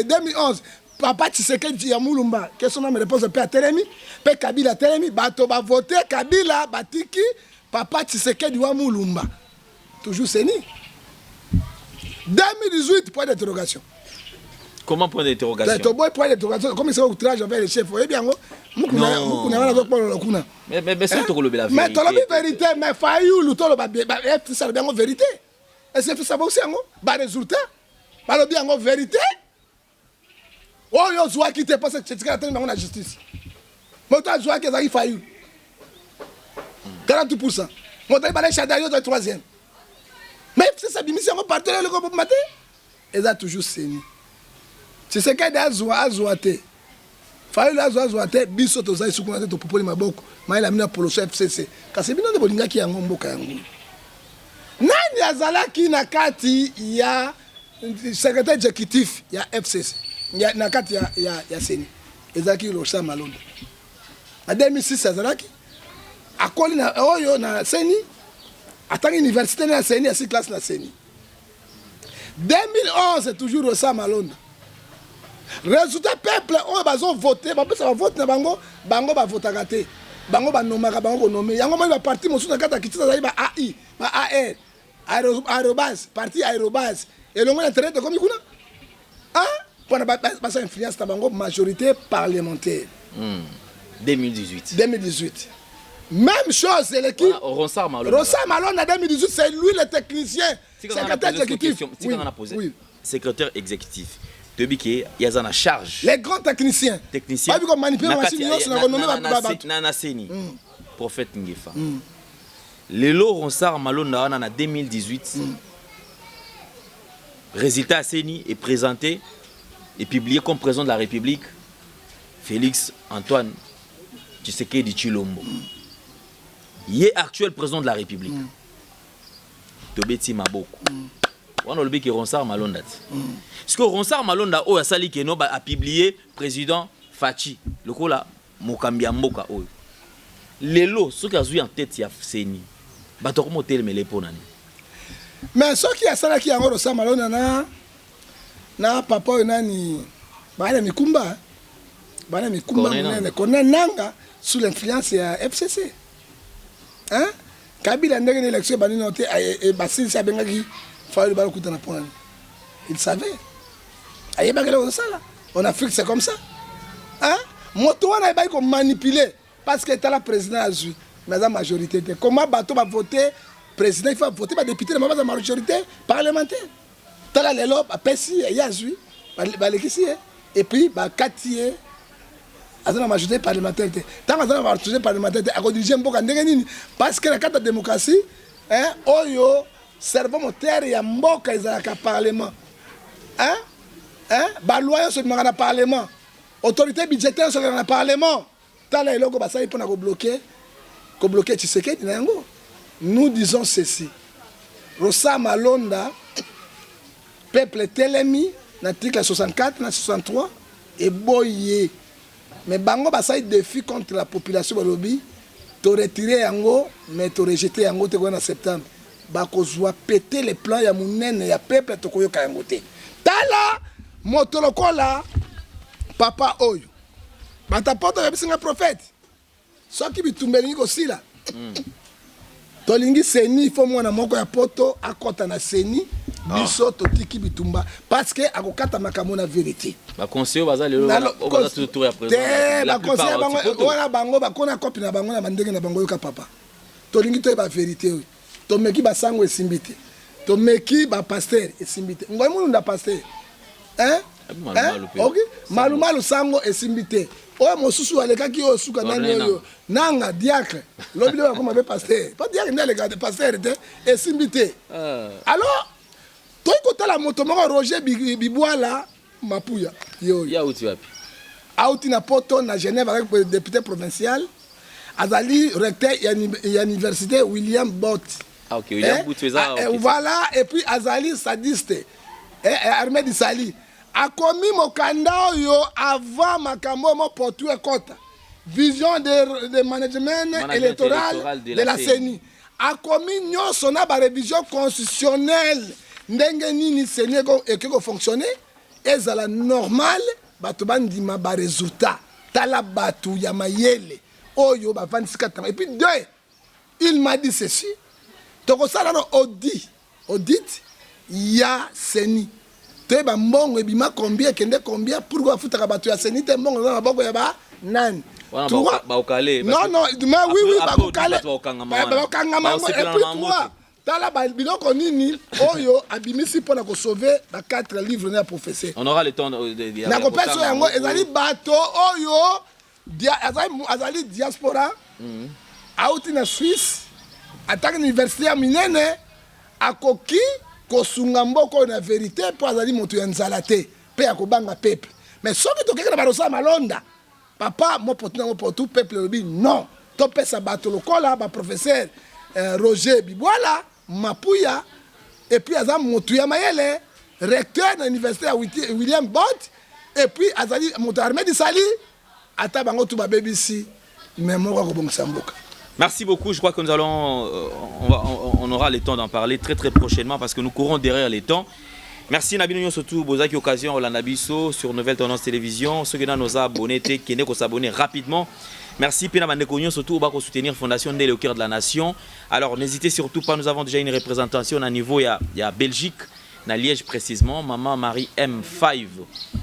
2011, Papa Tshisekedi Yamulumba, quelle son nom me repose à Telemi, Pe Kabila Telemi, Bato va voter Kabila, Batiki, Papa Tshisekedi Yamulumba. Toujours Seni. 2018, point d'interrogation. Comment point d'interrogation? Point d'interrogation. Comme c'est outrage avec les chefs. Eh bien, mais c'est tout le vérité. Mais la vérité, mais Fayou, tout le ça bien vérité. Et c'est ça aussi un résultat. Pas le bien en vérité. Oh yo zoa qui te passe c'est que la justice. Moi toi zoa qui ça Fayou. 40%. Moi toi balé Chadayo de 3e. Mais c'est ça mission partenaire le groupe matin. Et ça toujours Seni. Tu sais qu'il y a Zoate. Fayou a Zoate, biso to zai sukuna te to popoli maboko. Ma ila mina polo FCC. Kasi bino de bolinga ki yango mboka yango. Nani azalaki na kati ya secrétaire exécutif ya FCC. Ya na kati ya Seni. Ezaki Rosa Malonda. En 2006 azalaki akoli na oyo na Seni. Atangi université na Seni, asi classe na Seni. 2011 c'est toujours Rosa Malonda. Résultat peuple on va voter ba pesa vote na bango ba voter gâté bango ba nomaka bango nommer yango moi ba parti mosu na kata kitisa ba AI ba AR aérobase parti aérobase et le monde traite comme ikuna pour ba ça influence na bango majorité parlementaire 2018 même chose c'est l'équipe Ronsard Malonda en 2018 c'est lui le technicien secrétaire exécutif secrétaire exécutif depuis il y a en charge les grands techniciens pas comme manipuler machine na renommé na Seni prophète Ngefa Lelo Ronsard Malonda en 2018 résultat Seni est présenté et publié comme président de la République Félix Antoine Tshisekedi Tshilombo. Il est actuel président de la République Tobeti Maboko on a le qui Ronsard Malonda. Parce que Ronsard Malonda a sali que a publié président Fachi. Le coup là, Mokambia Mboka. Lelo, ce qui a joué en tête, il y a Seni. Comment tel me l'éponani. Mais ce qui a sali qui a Ronsard Malonda na papa nani bana mikumba. Bana mikumba connaît nanga sous l'influence de FCC. Hein? Kabila ndenge l'élection bani noté et Basile Sabengaki. Il savait. En Afrique, c'est comme ça. Hein? Moto, on a manipulé parce que tu as la présidence. Mais la majorité. Comment bateau va voter président? Il faut voter par député, mais la majorité parlementaire. Tu as l'élo, Pessi, Yazui, et puis, Kati, aza na majorité parlementaire te ntango aza na majorité parlementaire te akodirige mboka ndenge nini parce que na kati ya démocratie oyo cerveau moteur ya mboka ezalaka parlement baloi nyonso ebimaka na parlement autorité budgétaire nyonso na parlement tala eloko basali mpona kobloke Tshisekedi na yango. Nous disons ceci, Rosa Malonda peuple telemi na article 64 na 63 et boye mais bango basali défi contre la population balobi to retirer yango mais to rejeter yango te en septembre bakozwa péter les plans ya munene ya peuple to koyoka yango te tala motolokola papa oyo batapoto ya bisinga prophète soki bitumbeli kosila tolingi seni fo mwana moko ya poto akota na seni biso totiki bitumba parce que akokata makambo na vérité ba conseiller baza lelo baza tout ya présent la conseiller bango wana bango bakona copie na bango na bandenge na bango yoka papa tolingi to ba vérité oyo to meki basango esimbite to meki ba pasteur esimbite ngoy munu nda pasteur OK malumalu sango esimbite oyo mosusu alekaki oyo suka nani oyo nanga diacre lobi lo koma be pasteur pas diacre ndele ga pasteur te esimbite alors toi kotala moto moko Roger Bibwala Mapuya yo ya uti wapi auti na poto na Genève avec le député provincial azali recteur ya université William Bott OK William Bott voilà et puis azali sadiste Ahmed Sali a commis mokanda oyo avant makambo mo potu ekota vision de management électoral de la CENI a commis nyonso na ba révision constitutionnelle ndenge nini CENI ekeko fonctionner ezala normal bato bandima ba résultat tala batu ya mayele oyo ba 24 ans et puis deux il m'a dit ceci toko sala no audit ya CENI te ba mbongo ebima combien kende combien pourquoi futaka bato ya CENI te mbongo na boko ya ba nani ba okale non mais oui ba okale ba okangama et puis toi tala ba biloko nini oyo abimisi pona ko sauver ba 4 livres na professeur on aura le temps na ko peso yango ezali bato oyo azali diaspora auti na Suisse ataka université ya minene akoki kosunga mboko na vérité po azali moto ya nzala te pe ya kobanga peuple mais soki tokeka na barosa malonda papa mo potu peuple lobi non to pesa bato lokola ba professeur Roger Bibwala Mapuya et puis azam moto ya mayele recteur na université ya William Bott et puis azali moto Ahmed Sali ata bango tu ba BBC mais moko ko bongisa mboka. Merci beaucoup, je crois que nous allons, on aura le temps d'en parler très prochainement parce que nous courons derrière les temps. Merci Nabino surtout, Bozaki Occasion, Olanda Bisso sur Nouvelle Tendance Télévision. Ceux qui nous abonnés, qui ne s'abonner rapidement. Merci Pina Bandekognon surtout, on va soutenir Fondation Ndele au cœur de la nation. Alors n'hésitez surtout pas, nous avons déjà une représentation à niveau, il y a Belgique, à Liège précisément, Maman Marie M5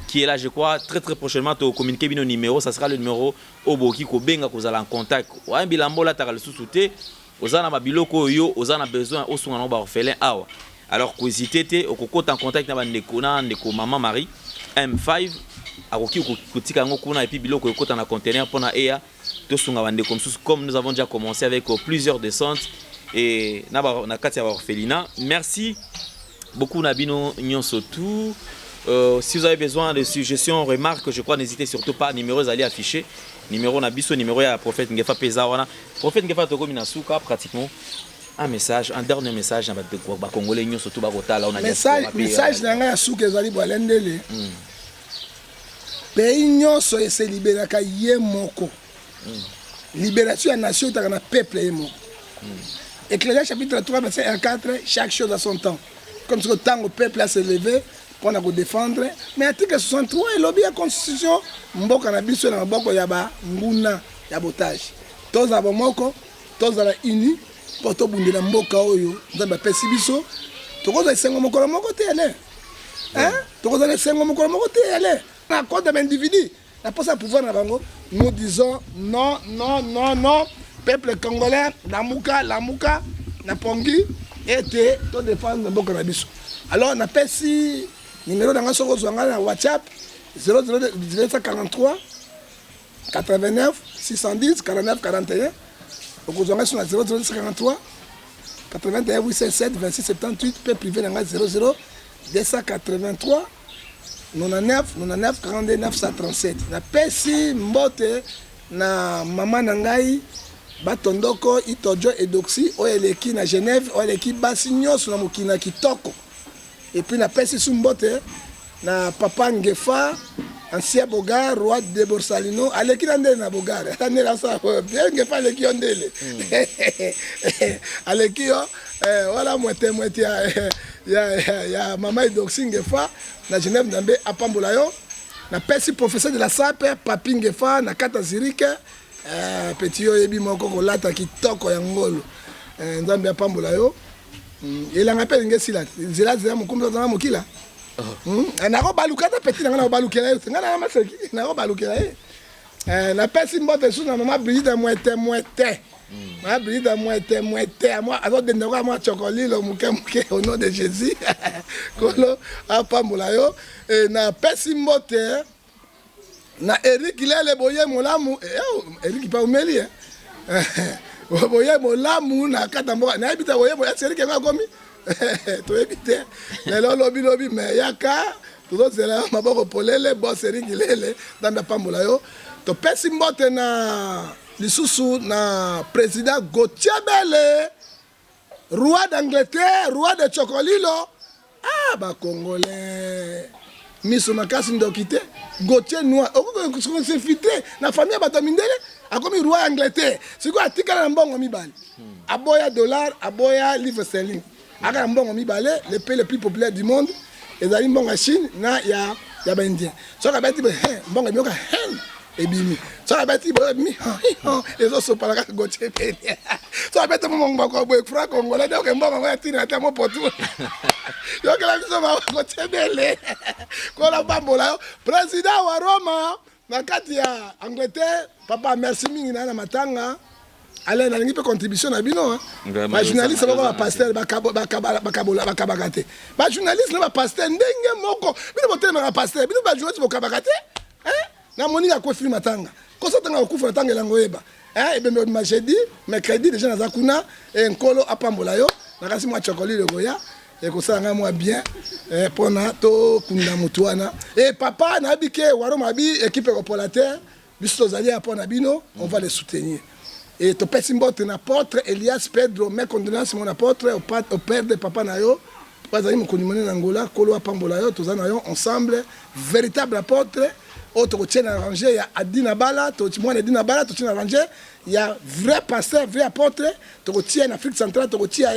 qui est là, je crois, très prochainement, tu communiquer bien numéro, ça sera le numéro Oboki Kobenga que vous allez en contact. Ouais, bilambo là, tu as le sous-souté, vous avez biloko yo, vous avez besoin au son en orphelin. Alors, vous hésitez, au coco en contact avec Ndeko Maman Marie M5, à Roki Koutika Ngokuna et puis biloko yo en conteneur pour na ea, tout son comme nous avons déjà commencé avec plusieurs descentes et na Katia orphelinat. Merci beaucoup Nabino Nyonsotou. Si vous avez besoin de suggestions, remarques, je crois, n'hésitez surtout pas. Numéros allez afficher. Numéro Nabiso, numéro à Prophète Ngefa Pezawana. Prophète Ngefa Togo Minasuka, pratiquement un message, un dernier message à les Congolais, surtout Bagota. Message n'a souke zali boalendele. Pays nyonso se libéraka yemoko. Libération à nation ta na peuple yemoko. Éclairage chapitre 3 verset 1 4, chaque chose à son temps. Comme ce que tant au peuple a se lever pour nous défendre, mais article 63 et lobby à constitution mboka na biso na maboko ya ba nguna ya botage. Tous na bomoko, tous na uni pour to bundela mboka oyo nzamba pesi biso. Tokoza sengo mokolo moko te ele. Hein? Tokoza sengo mokolo moko te ele. Na code d'individu, la poste à pouvoir na bango, nous disons non non non non, peuple congolais, la muka, na pongi et to défendre mboka na biso. Alors na pesi numéro dans WhatsApp 0043 89 610 49 41 okozwanga sur na 0043 81 807 26 78 pe privé nanga 00 283 99 99 42 937 na pesi mbote na mama na ngai batondoko itojo edoxy oyo eleki na Genève oyo eleki basi nyonso na mokili na kitoko et puis na pesi su mbote na papa Ngefa ancien bogar roi de Borsalino aleki na ndele na bogar anela sa bien Ngefa aleki yo ndele aleki yo wala mwete ya mama edoxy Ngefa na Genève nambe apambola yo na pesi professeur de la SAP papi Ngefa na kata Zirike petit yo yebi moko kolata kitoko ya ngolo nzambe apambola yo elanga pe ngesi la zela mokumba za mokila nako balukata petit nanga balukela yo ngana na maseki nako balukela na pesi mbote su na mama Brida mwete ma Brida mwete moi azo dende ko moi chocolilo muke au nom de Jésus kolo apambola yo na pesi mbote na Eric Lele boye molamu Eric pa umeli boye molamu na kata mboka na ebita boye boye Eric nga komi to ebite lelo lobi me yaka to zela maboko polele boss Eric Lele ndamba pambola yo to pesi mbote na lisusu na président Gauthier Bele roi d'Angleterre roi de Chocolilo ba congolais miso makasi ndokite Gauthier noir oko se fité na famille batamindele akomi roi Angleterre siko atikala na mbongo mibale aboya dollar aboya livre sterling aka mbongo mibale le pays le plus populaire du monde ezali mbongo Chine na ya ba-indien so ka bati mbongo mioka ebimi so ka bati mi ezo so pala ka Gauthier Bele so ka bati mbongo ko bo franc congolais donc mbongo ya tina ta mo potu yo kala biso ba Gauthier Bele ko la bambola yo président wa Roma na kati ya Angleterre papa merci mingi na matanga ale na ngipe contribution na bino ba journaliste ba pasteur ba kabagate ba journaliste na ba pasteur ndenge moko bino botelema ba pasteur bino ba journaliste ba kabagate na moninga ko film matanga ko sotanga okufa tanga lango eba ebe me jeudi mercredi déjà na zakuna nkolo apambola yo na kasi mwa chocolat goya et que ça nga moi bien pona to kunda mutuana et papa na bike waro mabi équipe repolateur biso zali apona bino on va les soutenir et to pesi mbote na apôtre Elias Pedro mes condoléances mon apôtre au père de papa na yo bazali mokonimone na ngola kolo apambola yo tozana yo ensemble véritable apôtre autre tient arrangé il y a Adina Bala to moi Adina Bala to tient arrangé il y a vrai pasteur vrai apôtre to tient en Afrique centrale to tient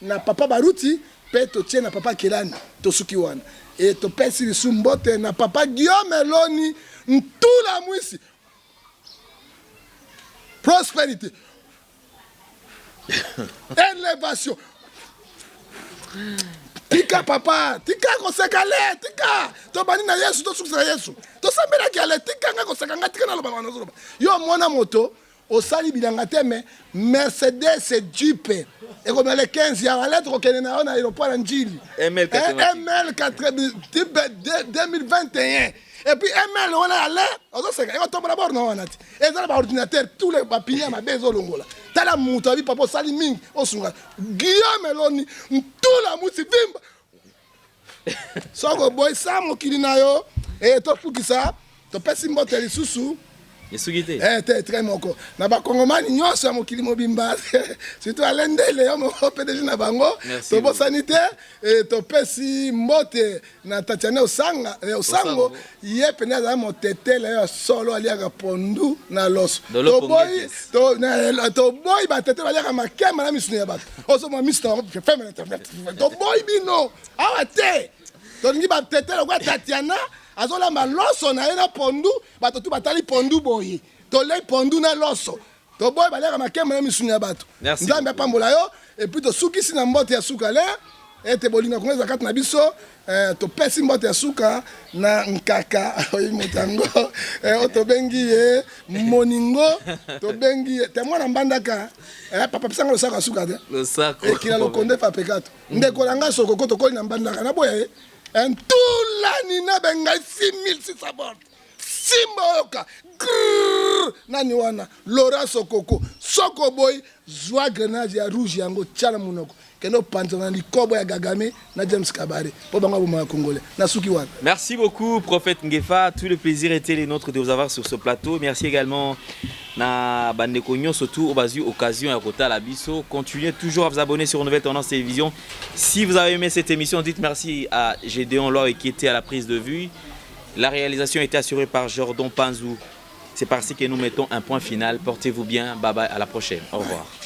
na papa Baruti pe to tient na papa Kelani to sukiwana et to pesi lisumbote na papa Guillaume Eloni tout la mwisi prospérité élévation tika papa tika kosekale tika to bani na Yesu to sukisa Yesu to sambela kiale tika nga kosekanga tika na loba na zoloba yo mwana moto osali bilanga teme Mercedes Jeep et comme les 15 ya lettre ko na aéroport na Njili ML 2021 et puis ML on a allé on sait que tombe d'abord non on a et ça ba ordinateur tous les papiers ma bezo longola tala muta bi papa sali mingi osunga Guillaume Eloni tout la musi vimba soko boy sa mokili na yo et to fukisa to pesi mbote lisusu Yesugite très moko na ba kongomani nyonso ya mokili mobimba surtout alendele yo mo PDG na bango to bo sanité et to pesi mbote na Tatiana Osango ye pena za motetele yo solo aliaka pondu na loso to boy ba tete aliaka makema na misuni ya bato oso mo mister femme to boy bino awate to ngi ba tete lo kwa Tatiana azola maloso na ena pondu bato tu batali pondu boye to le pondu na loso to boy baleka makema na misuni ya bato nzambe apambola yo et puis to sukisi na mbote ya suka le ete bolinga kongeza kati na biso to pesi mbote ya suka na nkaka oyi motango to bengi ye moningo to bengi te mwana mbandaka papa pisanga lo saka suka te lo sako e kila lo konde fa pekato ndeko langa soko ko to koli na mbandaka na boye en tout l'année na benga 6600 bords simboka nani wana Laura Sokoko Soko boy zwa grenade ya rouge yango tchala munoko keno panzana likobo ya Gagame na James Kabare po banga boma congolais na suki wana. Merci beaucoup prophète Ngefa, tout le plaisir était le nôtre de vous avoir sur ce plateau. Merci également na bandeko nyonso surtout au basu occasion à Kota Labiso. Continuez toujours à vous abonner sur Nouvelle Tendance Télévision. Si vous avez aimé cette émission, dites merci à Gédéon Loy qui était à la prise de vue. La réalisation était assurée par Jordan Panzou. C'est par-ci que nous mettons un point final. Portez-vous bien. Bye bye. À la prochaine. Au revoir.